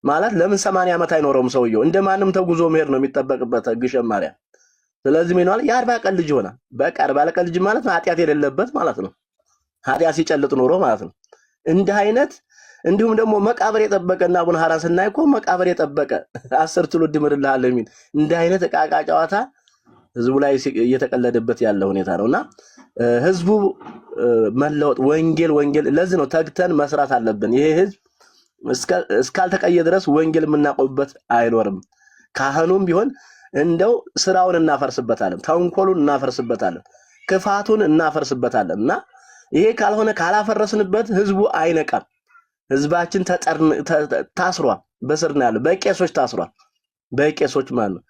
ማለት ለምን 80 ዓመት አይኖረውም ሰውየው? እንደማንም ተጉዞ መሄድ ነው የሚጠበቅበት ግሸን ማርያም። ስለዚህ ምን ይሆናል? የ40 ቀን ልጅ ሆነ። በቃ 40 ቀን ልጅ ማለት ኃጢአት የሌለበት ማለት ነው። ኃጢአት ሲጨልጥ ኖሮ ማለት ነው። እንዲህ አይነት እንዲሁም ደግሞ መቃብር የጠበቀና አቡነ ሐራን ስናይ እኮ መቃብር የጠበቀ 10 ትውልድ ምርልሃል የሚል እንዲህ አይነት ዕቃ ጨዋታ ህዝቡ ላይ እየተቀለደበት ያለ ሁኔታ ነውና ህዝቡ መለወጥ ወንጌል ለዚህ ነው ተግተን መስራት አለብን። ይሄ ህዝብ እስካልተቀየ ድረስ ወንጌል የምናቆምበት አይኖርም። ካህኑም ቢሆን እንደው ስራውን እናፈርስበታለን፣ ተንኮሉን እናፈርስበታለን፣ ክፋቱን እናፈርስበታለንና ይሄ ካልሆነ ካላፈረስንበት ህዝቡ አይነቃም። ህዝባችን ታስሯል፣ በስር ነው ያለው፣ በቄሶች ታስሯል። በቄሶች ማለት ነው።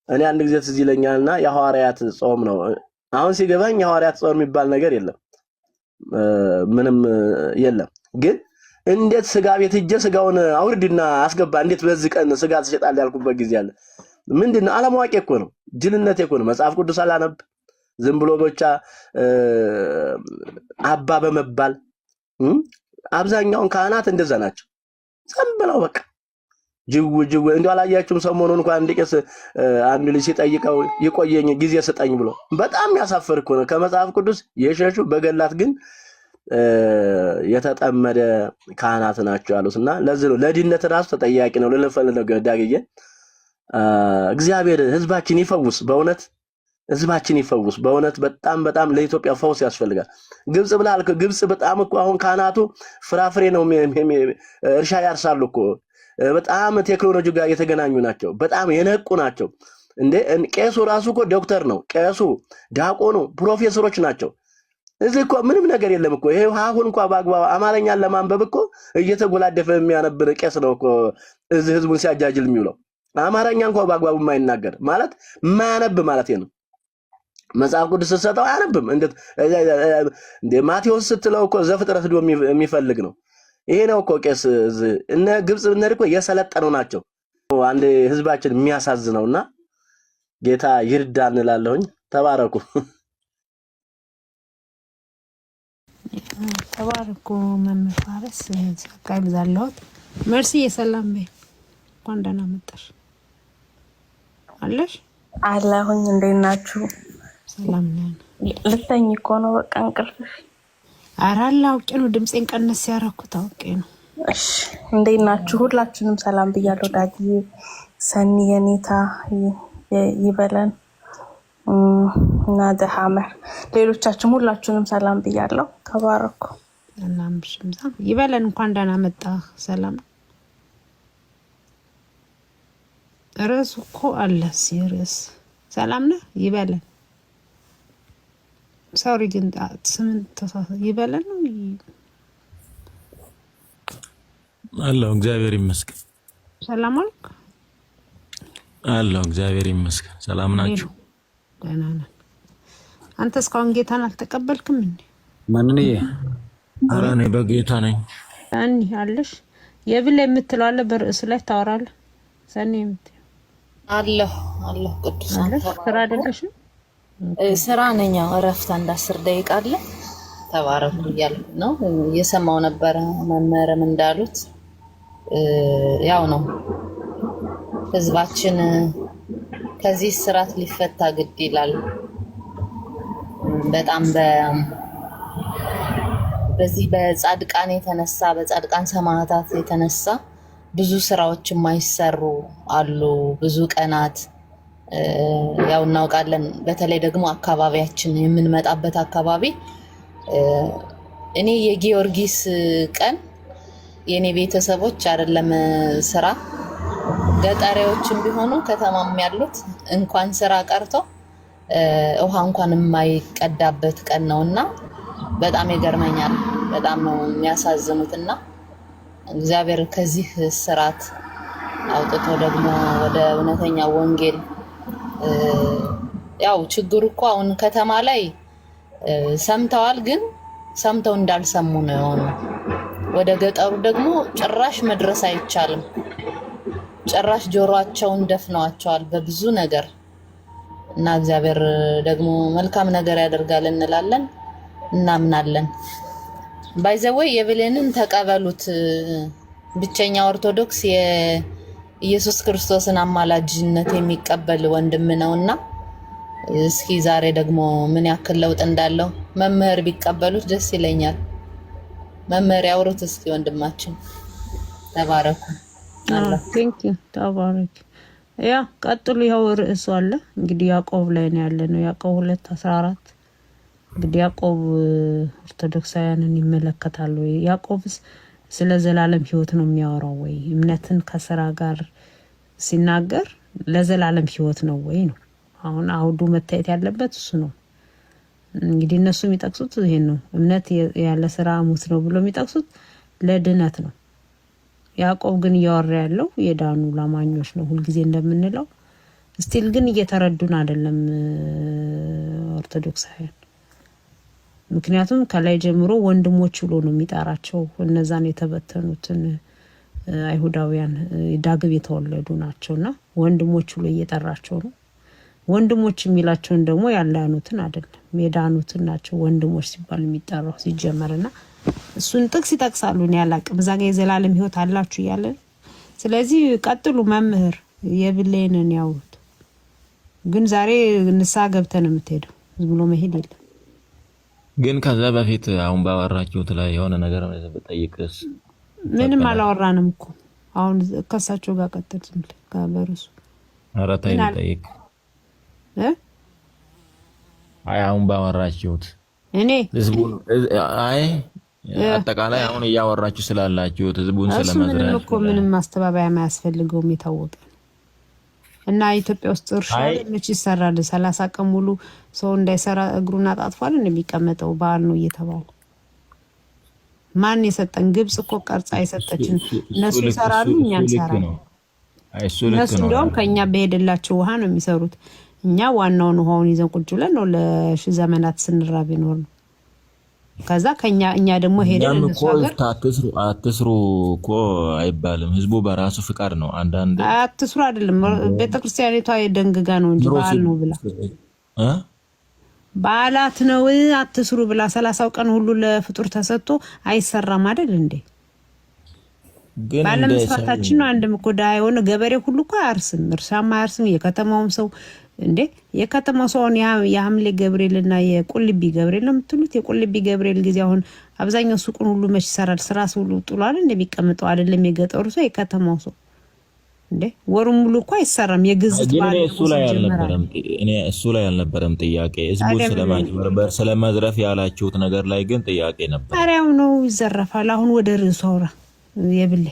እኔ አንድ ጊዜ ትዝ ይለኛልና የሐዋርያት ጾም ነው አሁን ሲገባኝ የሐዋርያት ጾም የሚባል ነገር የለም፣ ምንም የለም። ግን እንዴት ስጋ ቤት ሄጄ ስጋውን አውርድና አስገባ እንዴት በዚህ ቀን ስጋ ትሸጣለህ ያልኩበት ጊዜ አለ። ምንድነው? አለማወቅ እኮ ነው፣ ጅልነት እኮ ነው። መጽሐፍ ቅዱስ አላነብ ዝም ብሎ ብቻ አባ በመባል አብዛኛውን ካህናት እንደዛ ናቸው። ዝም ብለው በቃ ጅው እንደው አላያችሁም? ሰሞኑን እንኳን አንድ ቄስ አንድ ልጅ ሲጠይቀው ይቆየኝ ጊዜ ስጠኝ ብሎ በጣም ያሳፈር እኮ ነው። ከመጽሐፍ ቅዱስ የሸሹ በገላት ግን የተጠመደ ካህናት ናቸው ያሉትና ለዚህ ነው ለድነት ራሱ ተጠያቂ ነው ለለፈልነው ዳግዬ። እግዚአብሔር ህዝባችን ይፈውስ፣ በእውነት ህዝባችን ይፈውስ። በእውነት በጣም ለኢትዮጵያ ፈውስ ያስፈልጋል። ግብጽ ብላል። ግብጽ በጣም እኮ አሁን ካህናቱ ፍራፍሬ ነው እርሻ ያርሳሉ እኮ። በጣም ቴክኖሎጂ ጋር የተገናኙ ናቸው። በጣም የነቁ ናቸው። እንዴ ቄሱ ራሱ እኮ ዶክተር ነው። ቄሱ ዲያቆኑ ፕሮፌሰሮች ናቸው። እዚህ እኮ ምንም ነገር የለም እኮ። ይሄ አሁን እንኳን በአግባብ አማርኛን ለማንበብ እኮ እየተጎላደፈ የሚያነብር ቄስ ነው እኮ እዚህ ህዝቡን ሲያጃጅል የሚውለው። አማርኛ እንኳን በአግባቡ የማይናገር ማለት የማያነብ ማለት ነው። መጽሐፍ ቅዱስ ስትሰጠው አያነብም። እንደ ማቴዎስ ስትለው እኮ ዘፍጥረት ዶ የሚፈልግ ነው። ይሄ ነው እኮ ቄስ። እነ ግብጽ ብንሄድ እኮ የሰለጠኑ ናቸው። አንድ ህዝባችን የሚያሳዝነውና ጌታ ይርዳ እንላለሁኝ። ተባረኩ ተባረኩ። መመፋረስ ጸጋይ ብዛለሁት። መርሲ የሰላም በይ። እንኳን ደህና መጣሽ አለሽ አላሁኝ። እንዴት ናችሁ? ሰላም ነን። ልተኝ እኮ ነው በቃ እንቅልፍሽ። ኧረ አላውቄ ነው ድምጼን ቀነስ ያደረኩት አውቄ ነው። እሺ እንዴት ናችሁ? ሁላችንም ሰላም ብያለሁ። ዳጊ ሰኒ የኔታ ይበለን እና ደሃመር ሌሎቻችሁም ሁላችሁንም ሰላም ብያለሁ። ተባረኩ። እናምሽም ይበለን። እንኳን ደህና መጣ። ሰላም ርዕሱ እኮ አለ ሲርስ ሰላም ነህ ይበለን። ሶሪ ግን ስምን ተሳሳ ይበለን ነው አለው። እግዚአብሔር ይመስገን። ሰላም አልክ አለው። እግዚአብሔር ይመስገን። ሰላም ናችሁ? ደህና ነን። አንተ እስካሁን ጌታን አልተቀበልክም እንዴ? ማንኔ? ኧረ እኔ በጌታ ነኝ። ሰኒ አለሽ? የብል የምትለው አለ በርዕሱ ላይ ታወራለህ። ሰኒ የምትለው አለሁ ቅዱሳን ስራ አይደለሽም? ስራ ነኝ። እረፍት አንድ 10 ደቂቃ አለ። ተባረኩ እያልኩ ነው። እየሰማው ነበረ መምህርም እንዳሉት ያው ነው ህዝባችን ከዚህ ስራት ሊፈታ ግድ ይላል። በጣም በዚህ በጻድቃን የተነሳ በጻድቃን ሰማዕታት የተነሳ ብዙ ስራዎች የማይሰሩ አሉ። ብዙ ቀናት ያው እናውቃለን። በተለይ ደግሞ አካባቢያችን የምንመጣበት አካባቢ እኔ የጊዮርጊስ ቀን የኔ ቤተሰቦች አይደለም ስራ ገጠሪዎችም ቢሆኑ ከተማም ያሉት እንኳን ስራ ቀርቶ ውሃ እንኳን የማይቀዳበት ቀን ነውና በጣም ይገርመኛል። በጣም ነው የሚያሳዝኑትና እግዚአብሔር ከዚህ ስራት አውጥቶ ደግሞ ወደ እውነተኛ ወንጌል ያው ችግሩ እኮ አሁን ከተማ ላይ ሰምተዋል፣ ግን ሰምተው እንዳልሰሙ ነው የሆነው። ወደ ገጠሩ ደግሞ ጭራሽ መድረስ አይቻልም። ጭራሽ ጆሮአቸውን ደፍነዋቸዋል በብዙ ነገር እና እግዚአብሔር ደግሞ መልካም ነገር ያደርጋል እንላለን እናምናለን። ባይዘወይ የብሌንን ተቀበሉት። ብቸኛ ኦርቶዶክስ የኢየሱስ ክርስቶስን አማላጅነት የሚቀበል ወንድም ነውና እስኪ ዛሬ ደግሞ ምን ያክል ለውጥ እንዳለው መምህር ቢቀበሉት ደስ ይለኛል። መምህር ያውሩት እስኪ ወንድማችን። ተባረኩ። ቴንክ ዩ ተባረክ። ያ ቀጥሉ። ያው ርዕሱ አለ እንግዲህ ያዕቆብ ላይ ነው ያለነው። ያዕቆብ 2:14 እንግዲህ ያዕቆብ ኦርቶዶክሳውያንን ይመለከታል ወይ? ያዕቆብስ ስለ ዘላለም ህይወት ነው የሚያወራው ወይ? እምነትን ከስራ ጋር ሲናገር ለዘላለም ህይወት ነው ወይ ነው? አሁን አውዱ መታየት ያለበት እሱ ነው። እንግዲህ እነሱ የሚጠቅሱት ይሄን ነው። እምነት ያለ ስራ ሙት ነው ብሎ የሚጠቅሱት ለድነት ነው። ያዕቆብ ግን እያወራ ያለው የዳኑ ላማኞች ነው ሁልጊዜ እንደምንለው። ስቲል ግን እየተረዱን አይደለም ኦርቶዶክሳውያን። ምክንያቱም ከላይ ጀምሮ ወንድሞች ብሎ ነው የሚጠራቸው። እነዛን የተበተኑትን አይሁዳውያን ዳግም የተወለዱ ናቸውና ወንድሞች ብሎ እየጠራቸው ነው። ወንድሞች የሚላቸውን ደግሞ ያላኑትን አይደለም የዳኑትን ናቸው ወንድሞች ሲባል የሚጠራው ሲጀመርና እሱን ጥቅስ ይጠቅሳሉ። ነው ያላቅም እዛ ጋር የዘላለም ህይወት አላችሁ እያለ። ስለዚህ ቀጥሉ መምህር የብሌንን ያውት ግን ዛሬ ንስሐ ገብተን የምትሄደው ዝም ብሎ መሄድ የለም። ግን ከዛ በፊት አሁን ባወራችሁት ላይ የሆነ ነገር ጠይቅስ። ምንም አላወራንም እኮ አሁን ከሳቸው ጋር ቀጥል ዝም ብለህ ከበርሱ አራታይ ጠይቅ። አይ አሁን ባወራችሁት እኔ አይ አጠቃላይ አሁን እያወራችሁ ስላላችሁት ህዝቡን ስለመዝራት ምንም እኮ ምንም ማስተባበያ ማያስፈልገውም የታወቀ እና ኢትዮጵያ ውስጥ እርሻ መች ይሰራል? 30 ቀን ሙሉ ሰው እንዳይሰራ እግሩን አጣጥፏል እንደሚቀመጠው በዓል ነው እየተባለ ማን የሰጠን? ግብጽ እኮ ቀርጻ የሰጠችን። እነሱ ይሰራሉ፣ እኛ እንሰራለን። እነሱ እንደውም ከኛ በሄደላቸው ውሃ ነው የሚሰሩት። እኛ ዋናውን ውሃውን ይዘን ቁጭ ብለን ነው ለሺህ ዘመናት ስንራብ ይኖር ነው። ከዛ እኛ ደግሞ ሄደን እነሱ ሀገር አትስሩ እኮ አይባልም። ህዝቡ በራሱ ፍቃድ ነው። አንዳንድ አትስሩ አይደለም ቤተክርስቲያኒቷ የደንግጋ ነው እንጂ በዓል ነው ብላ በዓላት ነው አትስሩ ብላ 30 ቀን ሁሉ ለፍጡር ተሰጥቶ አይሰራም አይደል እንዴ? ባለም መስራታችን ነው። አንድም እኮ ዳይ ሆነ ገበሬ ሁሉ እኮ አያርስም፣ እርሻም አያርስም። የከተማውም ሰው እንዴ የከተማው ሰው የሐምሌ ገብርኤልና የቁልቢ ገብርኤል ነው የምትሉት። የቁልቢ ገብርኤል ጊዜ አሁን አብዛኛው ሱቁን ሁሉ መች ይሰራል? ስራ ሁሉ ጥሏል እንደሚቀመጠው አይደለም የገጠሩ ሰው የከተማው ሰው እንዴ ወሩን ሙሉ እኮ አይሰራም። የግዝት ባለ እሱ ላይ አልነበረም ጥያቄ። ህዝቡ ስለማጭበርበር ስለመዝረፍ ያላችሁት ነገር ላይ ግን ጥያቄ ነበር። አሪያው ነው ይዘረፋል። አሁን ወደ ርዕሱ አውራ የብሌ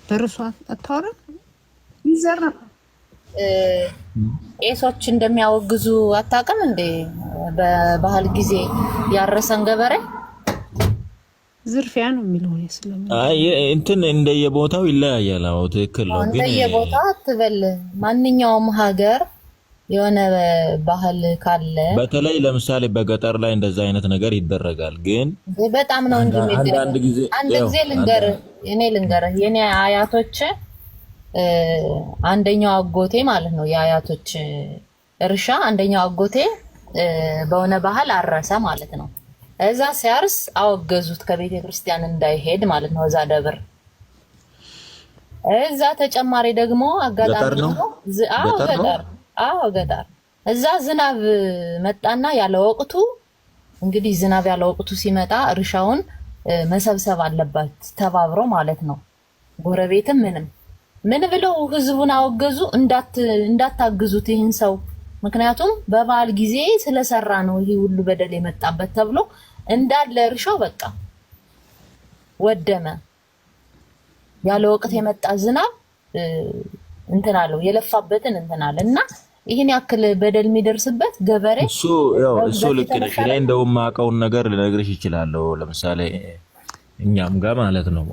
በርሷ አታወራ ይዘረፋል። ቄሶች እንደሚያወግዙ አታውቅም እንዴ? በባህል ጊዜ ያረሰን ገበሬ ዝርፊያ ነው የሚለው እንትን እንደየቦታው ይለያያል። አዎ ትክክል ነው። ግን እንደየቦታው አትበል። ማንኛውም ሀገር የሆነ ባህል ካለ በተለይ ለምሳሌ በገጠር ላይ እንደዛ አይነት ነገር ይደረጋል። ግን በጣም ነው እንጂ አንድ ጊዜ ልንገርህ የኔ አያቶች አንደኛው አጎቴ ማለት ነው የአያቶች እርሻ አንደኛው አጎቴ በሆነ ባህል አረሰ ማለት ነው። እዛ ሲያርስ አወገዙት ከቤተ ክርስቲያን እንዳይሄድ ማለት ነው። እዛ ደብር እዛ ተጨማሪ ደግሞ አጋጣሚ ነው ገጠር እዛ ዝናብ መጣና ያለ ወቅቱ እንግዲህ ዝናብ ያለ ወቅቱ ሲመጣ እርሻውን መሰብሰብ አለባት ተባብሮ ማለት ነው። ጎረቤትም ምን ብለው ህዝቡን አወገዙ። እንዳታግዙት ይህን ሰው ምክንያቱም በበዓል ጊዜ ስለሰራ ነው ይሄ ሁሉ በደል የመጣበት ተብሎ እንዳለ እርሻው በቃ ወደመ። ያለ ወቅት የመጣ ዝናብ እንትናለው የለፋበትን እንትናለ እና ይሄን ያክል በደል የሚደርስበት ገበሬ እሱ ልክ ነሽ። እኔ እንደውም ማቀውን ነገር ልነግርሽ ይችላልው። ለምሳሌ እኛም ጋር ማለት ነው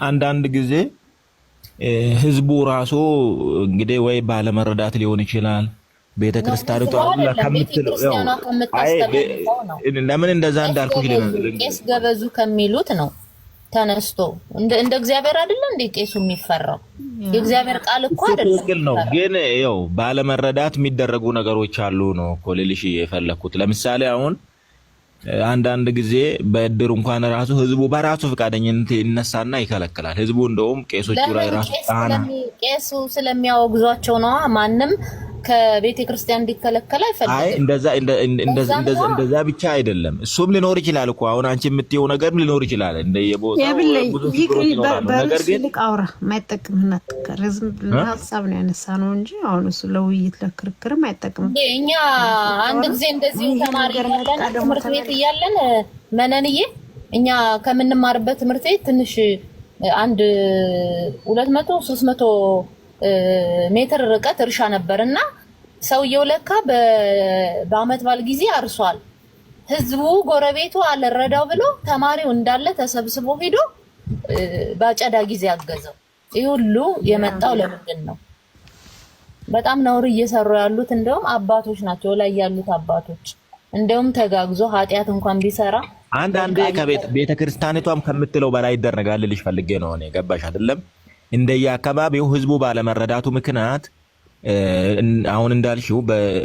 አንዳንድ ጊዜ ህዝቡ ራሱ እንግዲህ ወይ ባለመረዳት ሊሆን ይችላል ቤተክርስቲያኒቷ ሁላ ከምትለው ለምን እንደዛ እንዳልኩሽ ቄስ ገበዙ ከሚሉት ነው ተነስቶ እንደ እግዚአብሔር አይደለም እንደ ቄሱ የሚፈራው የእግዚአብሔር ቃል እኮ አይደለም። ትክክል ነው። ግን ያው ባለመረዳት የሚደረጉ ነገሮች አሉ ነው እኮ ልልሽ የፈለኩት። ለምሳሌ አሁን አንዳንድ ጊዜ በእድር እንኳን ራሱ ህዝቡ በራሱ ፈቃደኝነት ይነሳና ይከለክላል። ህዝቡ እንደውም ቄሶቹ ላይ ራሱ ቄሱ ስለሚያወግዟቸው ነው። ማንም ከቤተ ክርስቲያን እንዲከለከል አይፈልግም። አይ እንደዛ ብቻ አይደለም። እሱም ሊኖር ይችላል እኮ አሁን አንቺ የምትየው ነገርም ሊኖር ይችላል። እንደየቦታው ብዙ ችግሮች ይኖራሉ። ነገር ግን አውራ ማይጠቅምና ከረዝም ሀሳብ ነው ያነሳነው እንጂ አሁን እሱ ለውይይት ለክርክርም አይጠቅምም። እኛ አንድ ጊዜ እንደዚህ ተማሪ ያለን ትምህርት ቤት እያለን መነንዬ እኛ ከምንማርበት ትምህርት ቤት ትንሽ አንድ 200 300 ሜትር ርቀት እርሻ ነበርና ሰውየው ለካ በአመት ባል ጊዜ አርሷል። ህዝቡ ጎረቤቱ አልረዳው ብሎ ተማሪው እንዳለ ተሰብስቦ ሄዶ ባጨዳ ጊዜ አገዘው። ይሄ ሁሉ የመጣው ለምንድን ነው? በጣም ነውር እየሰሩ ያሉት እንደውም አባቶች ናቸው ላይ ያሉት አባቶች። እንደውም ተጋግዞ ኃጢያት እንኳን ቢሰራ አንዳንዴ ከቤተ ክርስቲያኒቷም ከምትለው በላይ ይደረጋል ልልሽ ፈልጌ ነው እኔ። ገባሽ አይደለም? እንደየአካባቢው ህዝቡ ባለመረዳቱ ምክንያት አሁን እንዳልሽው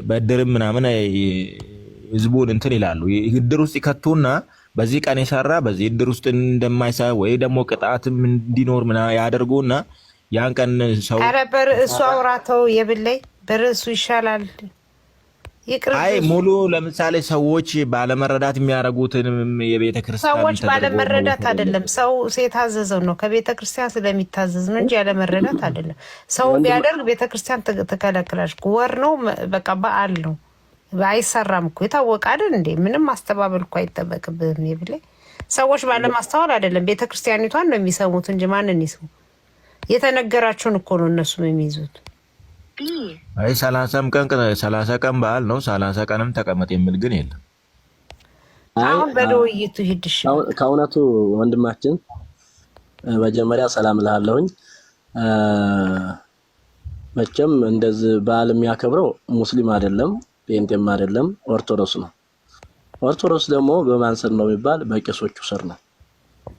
በእድርም ምናምን ህዝቡን እንትን ይላሉ። እድር ውስጥ ይከቱና በዚህ ቀን የሰራ በዚህ እድር ውስጥ እንደማይሰራ ወይ ደግሞ ቅጣትም እንዲኖር ምናምን ያደርጉና ያን ቀን ሰው ኧረ በርዕሱ አውራተው የብለይ በርዕሱ ይሻላል። አይ ሙሉ ለምሳሌ ሰዎች ባለመረዳት የሚያደርጉትን የቤተ ክርስቲያን ሰዎች ባለመረዳት አይደለም። ሰው የታዘዘው ነው ከቤተ ክርስቲያን ስለሚታዘዝ ነው እንጂ ያለመረዳት አይደለም። ሰው ቢያደርግ ቤተ ክርስቲያን ትከለክላለች። ወር ነው በቃ በዓል ነው አይሰራም እኮ የታወቀ አይደል እንዴ? ምንም ማስተባበል እኮ አይጠበቅብህም። ይብለይ ሰዎች ባለማስተዋል አይደለም ቤተ ክርስቲያኒቷን ነው የሚሰሙት እንጂ ማንን ይስሙ? የተነገራቸውን እኮ ነው እነሱም የሚይዙት። አይ 30 ቀን በዓል ነው 30 ቀንም ተቀመጥ የሚል ግን የለም። አሁን በውይይቱ ሄድሽ ከእውነቱ ወንድማችን መጀመሪያ ሰላም እልሃለሁኝ። መቼም እንደዚህ በዓል የሚያከብረው ሙስሊም አይደለም፣ ጴንጤም አይደለም፣ ኦርቶዶክስ ነው። ኦርቶዶክስ ደግሞ በማን ስር ነው የሚባል በቄሶቹ ስር ነው።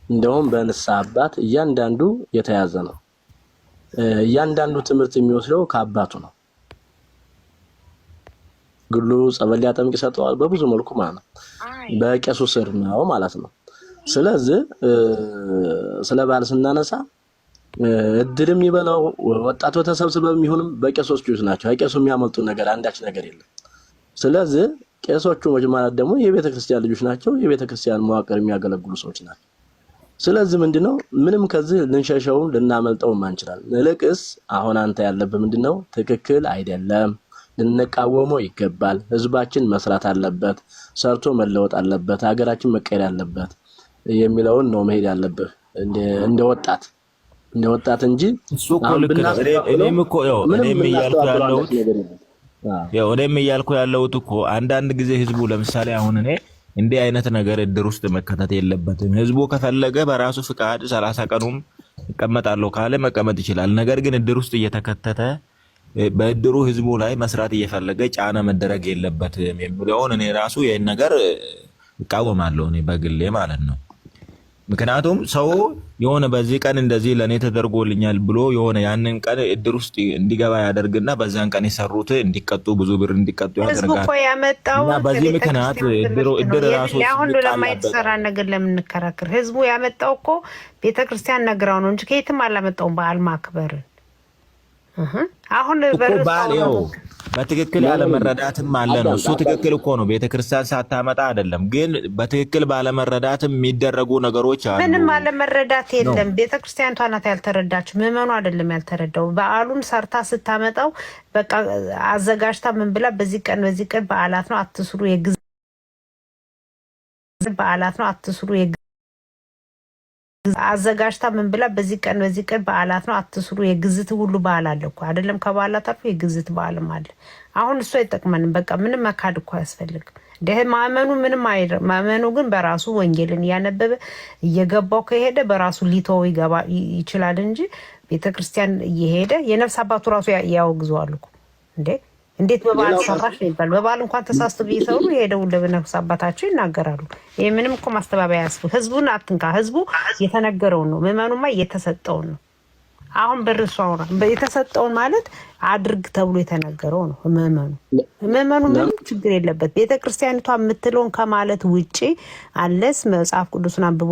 እንደውም በንስሐ አባት እያንዳንዱ የተያዘ ነው። እያንዳንዱ ትምህርት የሚወስደው ከአባቱ ነው። ግሉ ጸበል ያጠምቅ ይሰጠዋል በብዙ መልኩ ማለት ነው። በቄሱ ስር ነው ማለት ነው። ስለዚህ ስለ በዓል ስናነሳ እድልም ይበላው ወጣቱ ተሰብስበው የሚሆንም በቄሶቹ ናቸው። ከቄሱ የሚያመልጡ ነገር አንዳች ነገር የለም። ስለዚህ ቄሶቹ ማለት ደግሞ የቤተ ክርስቲያን ልጆች ናቸው። የቤተ ክርስቲያን መዋቅር የሚያገለግሉ ሰዎች ናቸው። ስለዚህ ምንድነው ምንም ከዚህ ልንሸሸው ልናመልጠው ማንችላል። ለቅስ አሁን አንተ ያለበት ምንድነው ትክክል አይደለም፣ ልንቃወመው ይገባል። ህዝባችን መስራት አለበት፣ ሰርቶ መለወጥ አለበት፣ ሀገራችን መቀየር አለበት የሚለውን ነው መሄድ ያለበት እንደ ወጣት እንጂ እሱ እኮ ልክ ነው። እኔም እያልኩ ያለሁት እኮ አንዳንድ ጊዜ ህዝቡ ለምሳሌ አሁን እኔ እንዲህ አይነት ነገር እድር ውስጥ መከተት የለበትም። ህዝቡ ከፈለገ በራሱ ፍቃድ 30 ቀኑም ይቀመጣለሁ ካለ መቀመጥ ይችላል። ነገር ግን እድር ውስጥ እየተከተተ በእድሩ ህዝቡ ላይ መስራት እየፈለገ ጫና መደረግ የለበትም የሚለውን እኔ ራሱ ይሄን ነገር እቃወማለሁ፣ እኔ በግሌ ማለት ነው። ምክንያቱም ሰው የሆነ በዚህ ቀን እንደዚህ ለኔ ተደርጎልኛል ብሎ የሆነ ያንን ቀን እድር ውስጥ እንዲገባ ያደርግና በዛን ቀን የሰሩት እንዲቀጡ ብዙ ብር እንዲቀጡ ያደርጋል። ህዝቡ እኮ ያመጣው በዚህ ምክንያት እድር ራሱ አሁን ለማይተሰራ ነገር ለምን እንከራከር? ህዝቡ ያመጣው እኮ ቤተክርስቲያን ነግራው ነው እንጂ ከየትም አላመጣውም። በዓል ማክበር አሁን በዓል ያው በትክክል ያለ መረዳትም አለ ነው። እሱ ትክክል እኮ ነው። ቤተክርስቲያን ሳታመጣ አይደለም፣ ግን በትክክል ባለ መረዳትም የሚደረጉ ነገሮች አሉ። ምንም አለ መረዳት የለም። ቤተክርስቲያኗ ናት ያልተረዳችው፣ ምዕመኑ አይደለም ያልተረዳው። በዓሉን ሰርታ ስታመጣው በቃ አዘጋጅታ ምን ብላ በዚህ ቀን በዓላት ነው አትስሩ፣ በዓላት ነው አትስሩ አዘጋጅታ ምን ብላ በዚህ ቀን በዓላት ነው አትስሩ። የግዝት ሁሉ በዓል አለ እኮ አይደለም፣ ከበዓላት አልፎ የግዝት በዓልም አለ። አሁን እሱ አይጠቅመንም። በቃ ምንም መካድ እኮ አያስፈልግም። ደህ ማመኑ ምንም አይደለም። ማመኑ ግን በራሱ ወንጌልን እያነበበ እየገባው ከሄደ በራሱ ሊተው ይችላል እንጂ ቤተክርስቲያን እየሄደ የነፍስ አባቱ ራሱ ያወግዘዋል እኮ እንዴት በበዓል ሰራሽ ይባል። በበዓል እንኳን ተሳስቶ ቢሰሩ የሄደው ለነፍስ አባታቸው ይናገራሉ። ይሄ ምንም እኮ ማስተባበያ ያስፈልግ። ህዝቡን አትንካ። ህዝቡ የተነገረው ነው፣ ምዕመኑማ የተሰጠው ነው። አሁን በርሱ አውራ የተሰጠውን ማለት አድርግ ተብሎ የተነገረው ነው። ምዕመኑ ምንም ችግር የለበት። ቤተክርስቲያኒቷ የምትለውን ከማለት ውጪ አለስ መጽሐፍ ቅዱስን አንብቦ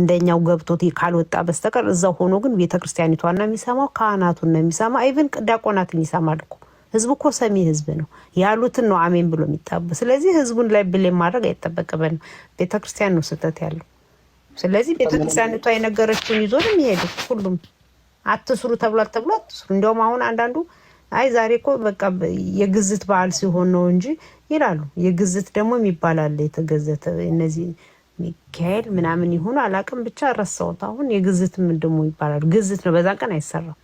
እንደኛው ገብቶት ካልወጣ በስተቀር እዛው ሆኖ ግን ቤተክርስቲያኒቷን ነው የሚሰማው፣ ካህናቱን ነው የሚሰማ፣ ኢቭን ዲያቆናትን ይሰማል እኮ። ህዝቡ እኮ ሰሚ ህዝብ ነው። ያሉትን ነው አሜን ብሎ የሚጣበ። ስለዚህ ህዝቡን ላይ ብሌም ማድረግ አይጠበቅብንም። ቤተክርስቲያን ነው ስህተት ያለው። ስለዚህ ቤተክርስቲያኒቷ የነገረችውን ይዞ ነው የሚሄዱ። ሁሉም አትስሩ ተብሏል አትስሩ። እንደውም አሁን አንዳንዱ አይ ዛሬ እኮ በቃ የግዝት በዓል ሲሆን ነው እንጂ ይላሉ። የግዝት ደግሞ የሚባል አለ፣ የተገዘተ እነዚህ ሚካኤል ምናምን ይሁን አላውቅም፣ ብቻ ረሳሁት። አሁን የግዝት ምን ደግሞ ይባላል። ግዝት ነው፣ በዛ ቀን አይሰራም።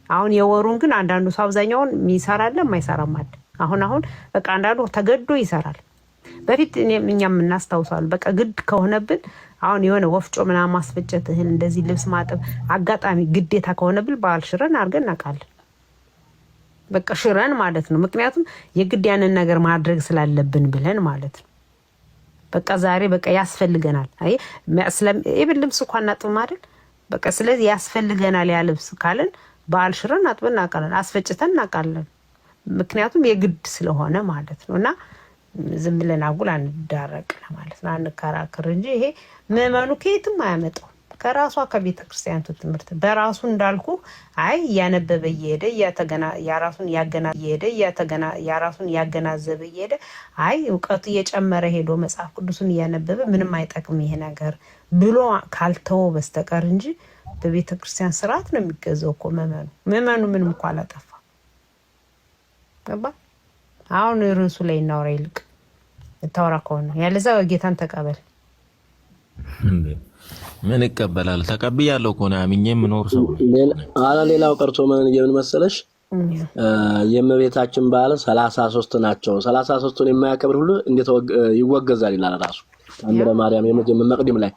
አሁን የወሩን ግን አንዳንዱ ሰው አብዛኛውን የሚሰራል የማይሰራም አለ። አሁን በቃ አንዳንዱ ተገዶ ይሰራል። በፊት እኛም እናስታውሳለን። በቃ ግድ ከሆነብን አሁን የሆነ ወፍጮ ምናምን ማስፈጨት፣ እህል እንደዚህ ልብስ ማጠብ አጋጣሚ ግዴታ ከሆነብን በዓል ሽረን አድርገን እናውቃለን። በቃ ሽረን ማለት ነው። ምክንያቱም የግድ ያንን ነገር ማድረግ ስላለብን ብለን ማለት ነው። በቃ ዛሬ በቃ ያስፈልገናል። አይ ኢብን ልብስ እንኳን እናጥብም አይደል? በቃ ስለዚህ ያስፈልገናል ያ ልብስ ካለን በዓል ሽረን አጥበን እናውቃለን፣ አስፈጭተን እናውቃለን። ምክንያቱም የግድ ስለሆነ ማለት ነው። እና ዝም ብለን አጉል አንዳረቅ ማለት ነው፣ አንከራከር እንጂ ይሄ ምዕመኑ ከየትም አያመጣው። ከራሷ ከቤተ ክርስቲያንቱ ትምህርት በራሱ እንዳልኩ አይ እያነበበ እየሄደ ያራሱን ያገናዘበ እየሄደ አይ እውቀቱ እየጨመረ ሄዶ መጽሐፍ ቅዱስን እያነበበ ምንም አይጠቅም ይሄ ነገር ብሎ ካልተወ በስተቀር እንጂ በቤተ ክርስቲያን ስርዓት ነው የሚገዛው እኮ ምዕመኑ ምንም እኮ አላጠፋ። ገባ? አሁን ርዕሱ ላይ እናውራ። ይልቅ ታውራ ከሆነ ያለዛ ጌታን ተቀበል። ምን ይቀበላል? ተቀብያለሁ እኮ ነው አምኜ የምኖር ሰው። ሌላው ቀርቶ ምን መሰለሽ የእመቤታችን በዓል 33 ናቸው። 33ን የማያከብር ሁሉ እንዴት ይወገዛል ይላል ራሱ ታምረ ማርያም የመጀመሪያ መቅድም ላይ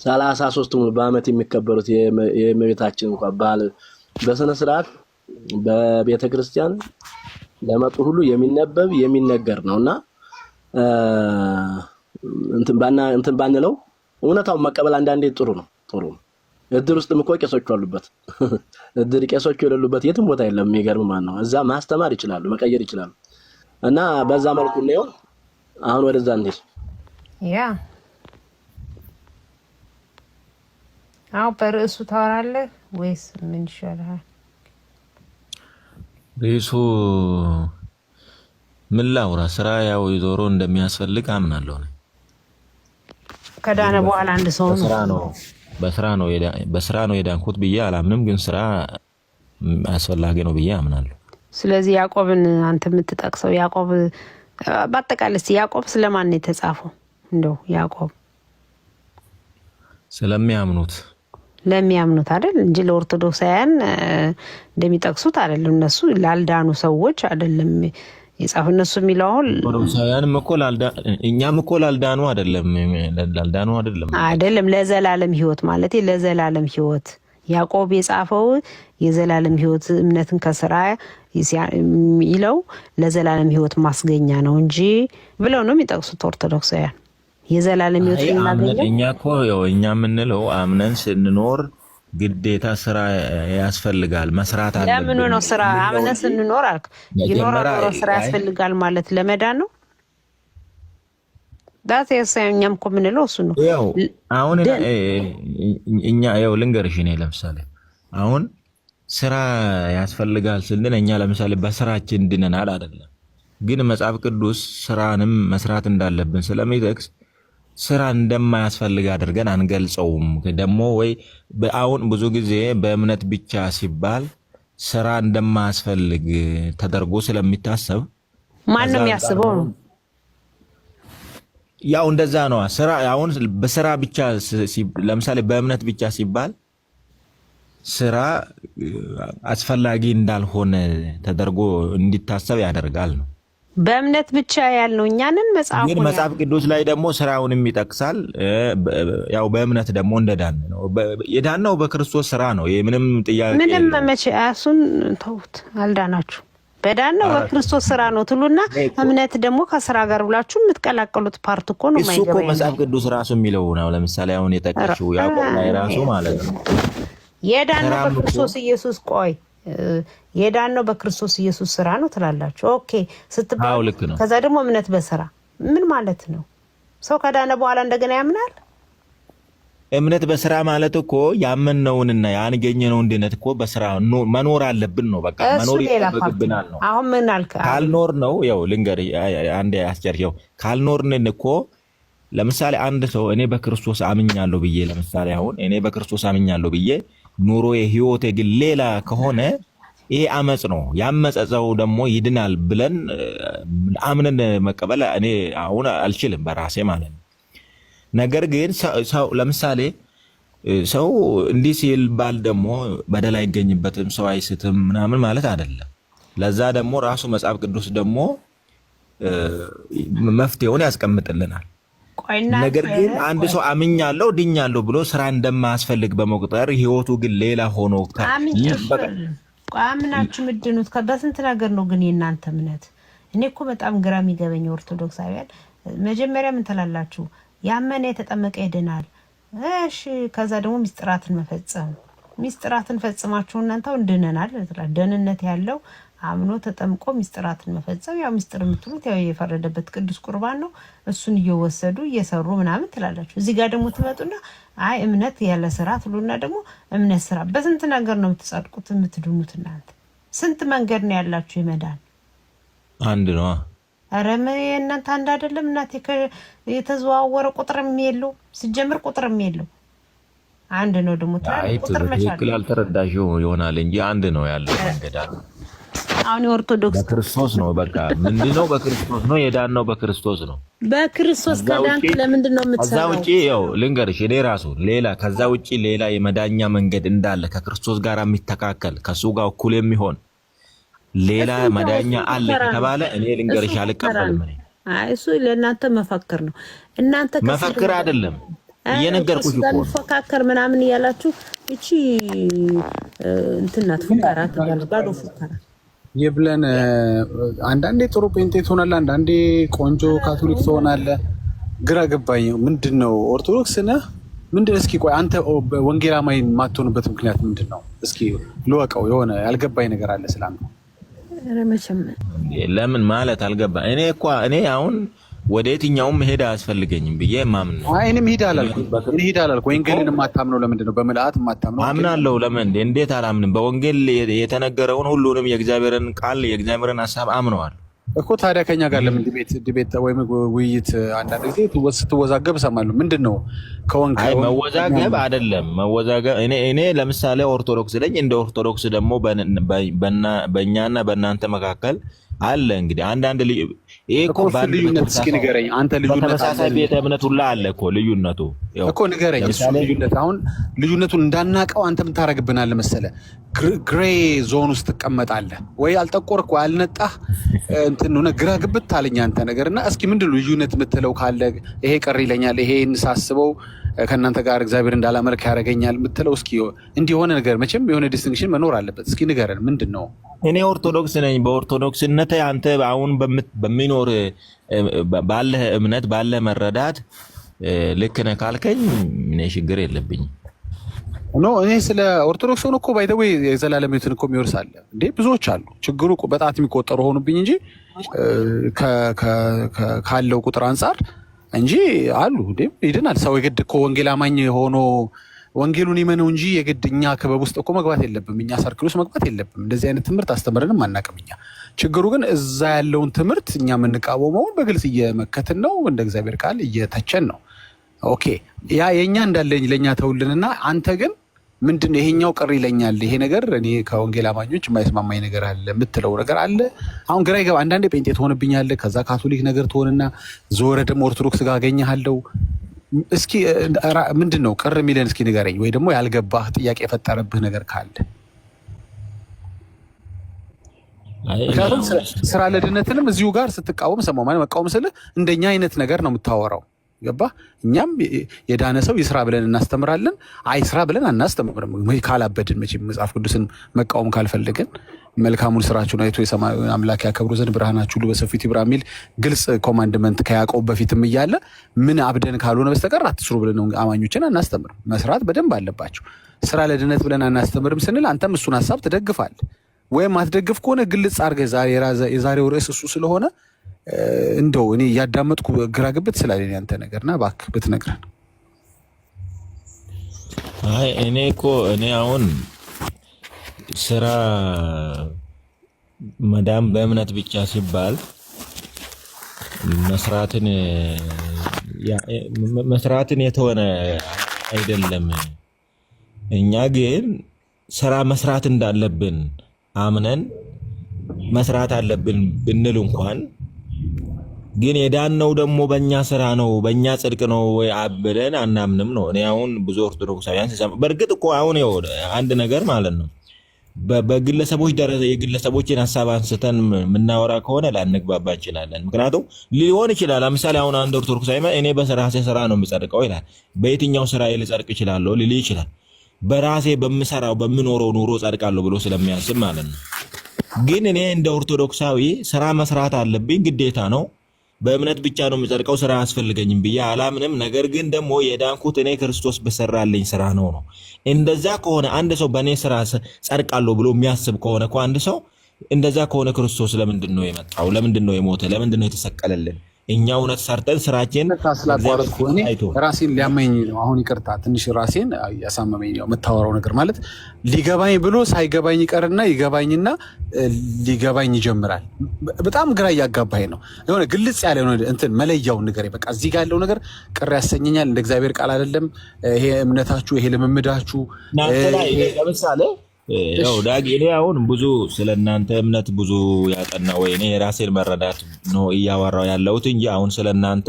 33 በዓመት የሚከበሩት የእመቤታችን እንኳን በዓል በስነ ስርዓት በቤተ ክርስቲያን ለመጡ ሁሉ የሚነበብ የሚነገር ነውና እንትን ባንለው እውነታውን መቀበል አንዳንዴ ጥሩ ነው። እድር ውስጥም እኮ ቄሶች አሉበት። እድር ቄሶች የሌሉበት የትም ቦታ የለም። የሚገርም ማለት ነው። እዛ ማስተማር ይችላሉ፣ መቀየር ይችላሉ። እና በዛ መልኩ ነው። አሁን ወደዛ እንሂድ። ያ በርዕሱ ታወራለህ ወይስ ምን ይሻላል? ርዕሱ ምን ላውራ? ስራ ያው ዞሮ እንደሚያስፈልግ አምናለሁ። ከዳነ በኋላ አንድ ሰው በስራ ነው የዳንኩት ብዬ አላምንም፣ ግን ስራ አስፈላጊ ነው ብዬ አምናለሁ። ስለዚህ ያዕቆብን አንተ የምትጠቅሰው ያዕቆብ በአጠቃላይ ያዕቆብ ስለማን ነው የተጻፈው? እንደው ያዕቆብ ለሚያምኑት አይደል እንጂ ለኦርቶዶክሳውያን እንደሚጠቅሱት አይደለም። እነሱ ላልዳኑ ሰዎች አይደለም የጻፉ። እነሱ የሚለው ኦርቶዶክሳውያንም እኮ እኛም እኮ ላልዳኑ አይደለም ለዘላለም ሕይወት ማለት ለዘላለም ሕይወት ያዕቆብ የጻፈው የዘላለም ሕይወት እምነትን ከስራ ይለው ለዘላለም ሕይወት ማስገኛ ነው እንጂ ብለው ነው የሚጠቅሱት ኦርቶዶክሳውያን። የዘላለም ሕይወት እናገኛለን። እኛ እኮ እኛ የምንለው አምነን ስንኖር ግዴታ ስራ ያስፈልጋል፣ መስራት አለብን። ለምን ነው ስራ አምነን ስንኖር አልክ? ይኖራል ስራ ያስፈልጋል ማለት ለመዳን ነው። እኛም እኮ የምንለው እሱ ነው። አሁን እኛ ልንገርሽ፣ እኔ ለምሳሌ አሁን ስራ ያስፈልጋል ስንል እኛ ለምሳሌ በስራችን ድነናል አይደለም። ግን መጽሐፍ ቅዱስ ስራንም መስራት እንዳለብን ስለሚጠቅስ ስራ እንደማያስፈልግ አድርገን አንገልጸውም። ደግሞ ወይ አሁን ብዙ ጊዜ በእምነት ብቻ ሲባል ስራ እንደማያስፈልግ ተደርጎ ስለሚታሰብ ማንም ያስበው ነው። ያው እንደዛ ነው። ስራ አሁን በስራ ብቻ ለምሳሌ በእምነት ብቻ ሲባል ስራ አስፈላጊ እንዳልሆነ ተደርጎ እንዲታሰብ ያደርጋል ነው። በእምነት ብቻ ያልነው እኛንን መጽሐፍ ቅዱስ ላይ ደግሞ ስራውንም ይጠቅሳል። ያው በእምነት ደግሞ እንደዳን ነው። የዳነው በክርስቶስ ስራ ነው። ምንም ጥያቄ ምንም መቼ እሱን ተውት፣ አልዳናችሁ። በዳነው በክርስቶስ ስራ ነው ትሉና እምነት ደግሞ ከስራ ጋር ብላችሁ የምትቀላቀሉት ፓርት እኮ ነው የማይገባኝ። እሱ እኮ መጽሐፍ ቅዱስ ራሱ የሚለው ነው። ለምሳሌ አሁን የጠቀሽው ያዕቆብ ላይ ራሱ ማለት ነው የዳነው በክርስቶስ ኢየሱስ የዳነው በክርስቶስ ኢየሱስ ስራ ነው ትላላችሁ። ኦኬ ስትባሉ ከዛ ደግሞ እምነት በስራ ምን ማለት ነው? ሰው ከዳነ በኋላ እንደገና ያምናል? እምነት በስራ ማለት እኮ ያመነውንና ያንገኘነውን ድነት እኮ በስራ መኖር አለብን ነው። በቃ መኖር ይጠበቅብናል ነው። አሁን ምን አልከ? ካልኖር ነው ልንገር አንዴ አስጨርሼው። ካልኖርን እኮ ለምሳሌ አንድ ሰው እኔ በክርስቶስ አምኛለሁ ብዬ ለምሳሌ አሁን እኔ በክርስቶስ አምኛለሁ ብዬ ኑሮዬ ህይወቴ ግን ሌላ ከሆነ ይሄ አመጽ ነው። ያመጸጸው ደግሞ ይድናል ብለን አምነን መቀበል እኔ አሁን አልችልም በራሴ ማለት ነው። ነገር ግን ሰው ለምሳሌ ሰው እንዲህ ሲል ባል ደግሞ በደል አይገኝበትም፣ ሰው አይስትም ምናምን ማለት አይደለም። ለዛ ደግሞ ራሱ መጽሐፍ ቅዱስ ደግሞ መፍትሄውን ያስቀምጥልናል። ነገር ግን አንድ ሰው አምኛለሁ ድኛለሁ ብሎ ስራ እንደማያስፈልግ በመቁጠር ህይወቱ ግን ሌላ ሆኖ አምናችሁ ምድኑት በስንት ነገር ነው። ግን የእናንተ እምነት እኔ እኮ በጣም ግራ የሚገበኝ ኦርቶዶክሳውያን መጀመሪያ ምን ትላላችሁ? ያመነ የተጠመቀ ይድናል። እሺ ከዛ ደግሞ ሚስጥራትን ፈጽማችሁ እናንተው እንድነናል ትላል። ደህንነት ያለው አምኖ ተጠምቆ ሚስጥራትን መፈጸም ያው ሚስጥር የምትሉት ያው የፈረደበት ቅዱስ ቁርባን ነው። እሱን እየወሰዱ እየሰሩ ምናምን ትላላችሁ። እዚህ ጋር ደግሞ ትመጡና አይ እምነት ያለ ስራ ትሉና ደግሞ እምነት ስራ። በስንት ነገር ነው የምትጸድቁት የምትድኑት? እናንተ ስንት መንገድ ነው ያላችሁ የመዳን? አንድ ነው። ኧረ እናንተ አንድ አይደለም እናቴ። የተዘዋወረ ቁጥርም የለው ሲጀምር ቁጥርም የለው አንድ ነው። ደግሞ ቁጥር ትክክል አልተረዳሽው ይሆናል እንጂ አንድ ነው ያለው መንገድ አለ። አሁን ኦርቶዶክስ በክርስቶስ ነው። በቃ ምንድነው? በክርስቶስ ነው የዳነው፣ በክርስቶስ ነው። በክርስቶስ ከዳንክ ለምንድን ነው የምትሰራው? ከዛ ውጪ ያው ልንገርሽ እኔ ራሱ ሌላ ከዛ ውጪ ሌላ የመዳኛ መንገድ እንዳለ ከክርስቶስ ጋር የሚተካከል ከሱ ጋር እኩል የሚሆን ሌላ መዳኛ አለ ከተባለ እኔ ልንገርሽ አልቀበልም። እሱ ለእናንተ መፈክር ነው። እናንተ መፈክር አይደለም እየነገርኩሽ እኮ መፈክር ምናምን እያላችሁ እቺ እንትናት ፉከራ ትላለች። ባዶ ፉከራ ይብለን። አንዳንዴ ጥሩ ጴንጤ ትሆናለህ፣ አንዳንዴ ቆንጆ ካቶሊክ ትሆናለህ። ግራ ገባኝ። ምንድነው ኦርቶዶክስ ነህ ምንድን? እስኪ ቆይ አንተ ወንጌላማዊ የማትሆንበት ምክንያት ምንድን ነው? እስኪ ልወቀው። የሆነ ያልገባኝ ነገር አለ ስላንተ። ለምን ማለት አልገባ። እኔ አሁን ወደ የትኛውም መሄድ አያስፈልገኝም ብዬ ማምን ነው። እኔም ሂድ አላልኩ። ወንጌልን የማታምነው ለምንድን ነው? በምልአት የማታምነው? አምናለሁ። ለምን እንዴት አላምንም? በወንጌል የተነገረውን ሁሉንም የእግዚአብሔርን ቃል የእግዚአብሔርን ሀሳብ አምነዋል እኮ። ታዲያ ከኛ ጋር ለምን ዲቤት ወይም ውይይት አንዳንድ ጊዜ ስትወዛገብ እሰማለሁ። ምንድን ነው መወዛገብ? አይደለም መወዛገብ። እኔ ለምሳሌ ኦርቶዶክስ ነኝ። እንደ ኦርቶዶክስ ደግሞ በእኛና በእናንተ መካከል አለ እንግዲህ አንዳንድ ልዩነት። እስኪ ንገረኝ አንተ። በተመሳሳይ ቤተ እምነት ሁላ አለ እኮ ልዩነቱ እኮ ንገረኝ። እሱ ልዩነት አሁን ልዩነቱን እንዳናቀው አንተ ምን ታደርግብናለህ መሰለህ? ግሬ ዞን ውስጥ ትቀመጣለህ ወይ? አልጠቆርክ ወይ አልነጣህ እንትን ሆነ ግራ ግብት አለኝ አንተ ነገር እና እስኪ ምንድን ነው ልዩነት የምትለው ካለ ይሄ ቀር ይለኛል፣ ይሄን ሳስበው ከእናንተ ጋር እግዚአብሔር እንዳላመልክ ያደርገኛል የምትለው እስኪ እንዲህ የሆነ ነገር መቼም የሆነ ዲስቲንክሽን መኖር አለበት። እስኪ ንገረን ምንድን ነው? እኔ ኦርቶዶክስ ነኝ። በኦርቶዶክስነት አንተ አሁን በሚኖር ባለህ እምነት ባለህ መረዳት ልክ ነህ ካልከኝ እኔ ችግር የለብኝም። ኖ እኔ ስለ ኦርቶዶክስ ሆኖ እኮ ባይተው የዘላለም ሕይወትን እኮ የሚወርስ አለ እንዴ? ብዙዎች አሉ። ችግሩ በጣት የሚቆጠሩ ሆኑብኝ እንጂ ካለው ቁጥር አንጻር እንጂ አሉ እንዴ? ይድናል ሰው። የግድ እኮ ወንጌል አማኝ ሆኖ ወንጌሉን ይመነው እንጂ የግድ እኛ ክበብ ውስጥ እኮ መግባት የለብም። እኛ ሰርክል ውስጥ መግባት የለብም። እንደዚህ አይነት ትምህርት አስተምረንም አናውቅም እኛ። ችግሩ ግን እዛ ያለውን ትምህርት እኛ የምንቃወመውን በግልጽ እየመከትን ነው፣ እንደ እግዚአብሔር ቃል እየተቸን ነው። ኦኬ ያ የእኛ እንዳለኝ ለእኛ ተውልንና አንተ ግን ምንድን ይሄኛው ቀር ይለኛል፣ ይሄ ነገር እኔ ከወንጌል አማኞች የማይስማማኝ ነገር አለ የምትለው ነገር አለ። አሁን ግራ ይገባ። አንዳንዴ ጴንጤ ትሆንብኛለህ፣ ከዛ ካቶሊክ ነገር ትሆንና ዞረ ደግሞ ኦርቶዶክስ ጋር አገኘሃለሁ። እስኪ ምንድን ነው ቅር የሚለን እስኪ ንገረኝ፣ ወይ ደግሞ ያልገባህ ጥያቄ የፈጠረብህ ነገር ካለ። ምክንያቱም ስራ ለድነትንም እዚሁ ጋር ስትቃወም ሰማሁ። ማለት መቃወም ስልህ እንደኛ አይነት ነገር ነው የምታወራው። ገባ? እኛም የዳነ ሰው ይስራ ብለን እናስተምራለን፣ አይስራ ብለን አናስተምርም። ካላበድን መቼም መጽሐፍ ቅዱስን መቃወም ካልፈለግን መልካሙን ስራችሁን አይቶ የሰማዩን አምላክ ያከብሩ ዘንድ ብርሃናችሁ ሁሉ በሰፊት ይብራ የሚል ግልጽ ኮማንድመንት ከያዕቆብ በፊትም እያለ ምን አብደን ካልሆነ በስተቀር አትስሩ ብለን አማኞችን አናስተምርም። መስራት በደንብ አለባቸው። ስራ ለድነት ብለን አናስተምርም ስንል አንተም እሱን ሀሳብ ትደግፋል ወይም አትደግፍ ከሆነ ግልጽ አድርገህ የዛሬው ርዕስ እሱ ስለሆነ እንደው እኔ እያዳመጥኩ ግራ ግብት ስላለኝ ያንተ ነገርና እባክህ ብትነግረን። አይ እኔ አሁን ስራ መዳም በእምነት ብቻ ሲባል መስራትን የተወነ አይደለም። እኛ ግን ስራ መስራት እንዳለብን አምነን መስራት አለብን ብንል እንኳን ግን የዳነው ደግሞ በእኛ ስራ ነው በእኛ ጽድቅ ነው ወይ አብለን አናምንም ነው። እኔ አሁን ብዙ ኦርቶዶክሳውያን ሲሰማ በእርግጥ እኮ አሁን አንድ ነገር ማለት ነው በግለሰቦች ደረጃ የግለሰቦችን ሀሳብ አንስተን የምናወራ ከሆነ ላንግባባ እንችላለን። ምክንያቱም ሊሆን ይችላል። ለምሳሌ አሁን አንድ ኦርቶዶክሳዊ እኔ በራሴ ስራ ነው የምጸድቀው ይላል። በየትኛው ስራ ልጸድቅ እችላለሁ ሊል ይችላል። በራሴ በምሰራው በምኖረው ኑሮ ጸድቃለሁ ብሎ ስለሚያስብ ማለት ነው። ግን እኔ እንደ ኦርቶዶክሳዊ ስራ መስራት አለብኝ፣ ግዴታ ነው። በእምነት ብቻ ነው የምጸድቀው ስራ አያስፈልገኝም ብዬ አላምንም። ነገር ግን ደግሞ የዳንኩት እኔ ክርስቶስ በሰራልኝ ስራ ነው። እንደዛ ከሆነ አንድ ሰው በእኔ ስራ ጸድቃለሁ ብሎ የሚያስብ ከሆነ እኮ አንድ ሰው እንደዛ ከሆነ ክርስቶስ ለምንድን ነው የመጣው? ለምንድን ነው የሞተ? ለምንድን ነው የተሰቀለልን? እኛ እውነት ሰርተን ስራችን ራሴን ሊያመኝ ነው። አሁን ይቅርታ ትንሽ ራሴን ያሳመመኝ ነው የምታወራው ነገር ማለት ሊገባኝ ብሎ ሳይገባኝ ይቀርና ይገባኝና ሊገባኝ ይጀምራል። በጣም ግራ እያጋባኝ ነው። የሆነ ግልጽ ያለ እንትን መለያውን ነገር በቃ እዚህ ጋር ያለው ነገር ቅር ያሰኘኛል። እንደ እግዚአብሔር ቃል አይደለም ይሄ እምነታችሁ፣ ይሄ ልምምዳችሁ። ለምሳሌ ያው ዳጊ እኔ አሁን ብዙ ስለ እናንተ እምነት ብዙ ያጠና ወይ እኔ የራሴን መረዳት ነው እያወራው ያለሁት እንጂ አሁን ስለ እናንተ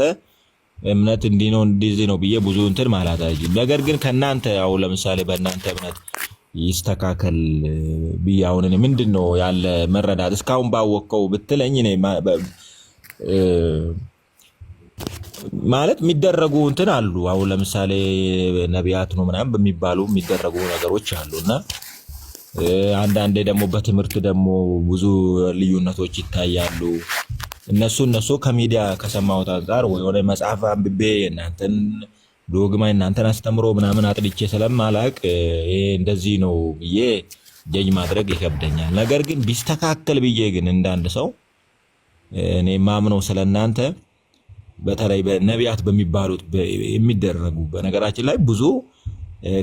እምነት እንዲህ ነው እንደዚህ ነው ብዬ ብዙ እንትን ማለት አይደለም። ነገር ግን ከናንተ ያው ለምሳሌ በእናንተ እምነት ይስተካከል ብዬ አሁን እኔ ምንድነው ያለ መረዳት እስካሁን ባወቀው ብትለኝ እኔ ማለት የሚደረጉ እንትን አሉ። አሁን ለምሳሌ ነቢያት ነው ምናምን በሚባሉ የሚደረጉ ነገሮች አሉና አንዳንዴ ደግሞ በትምህርት ደግሞ ብዙ ልዩነቶች ይታያሉ። እነሱ ከሚዲያ ከሰማሁት አንፃር ወይ ወደ መጽሐፍ አንብቤ እናንተን ዶግማ እናንተን አስተምሮ ምናምን አጥልቼ ስለማላቅ ይሄ እንደዚህ ነው ብዬ ጀጅ ማድረግ ይከብደኛል። ነገር ግን ቢስተካከል ብዬ ግን እንዳንድ ሰው እኔ ማምነው ስለናንተ በተለይ በነቢያት በሚባሉት የሚደረጉ በነገራችን ላይ ብዙ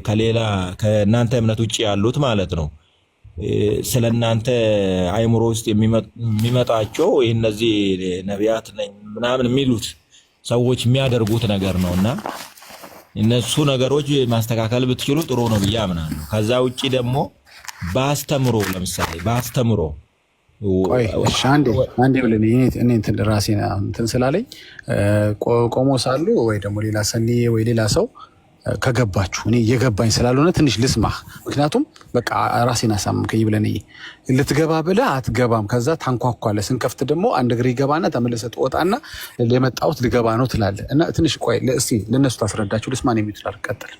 ከሌላ ከናንተ እምነት ውጪ ያሉት ማለት ነው ስለናንተ አይምሮ ውስጥ የሚመጣቸው እነዚህ ነቢያት ነኝ ምናምን የሚሉት ሰዎች የሚያደርጉት ነገር ነውና እነሱ ነገሮች ማስተካከል ብትችሉ ጥሩ ነው ብዬ አምናለሁ። ከዛ ውጪ ደግሞ ባስተምሮ ለምሳሌ ባስተምሮ ቆይ እሺ አንዴ ብለን እኔ እንትን ራሴ እንትን ስላለኝ ቆሞስ አሉ ወይ ደግሞ ሌላ ሰኒ ወይ ሌላ ሰው ከገባችሁ እኔ የገባኝ ስላልሆነ ትንሽ ልስማህ። ምክንያቱም በቃ ራሴን አሳምንከኝ ብለን ልትገባ ብለህ አትገባም። ከዛ ታንኳኳለህ። ስንከፍት ደግሞ አንድ እግር ይገባና ተመለሰ ትወጣና የመጣሁት ልገባ ነው ትላለህ። እና ትንሽ ቆይ እስቲ ለነሱ ታስረዳችሁ። ልስማን የሚትላል ቀጥል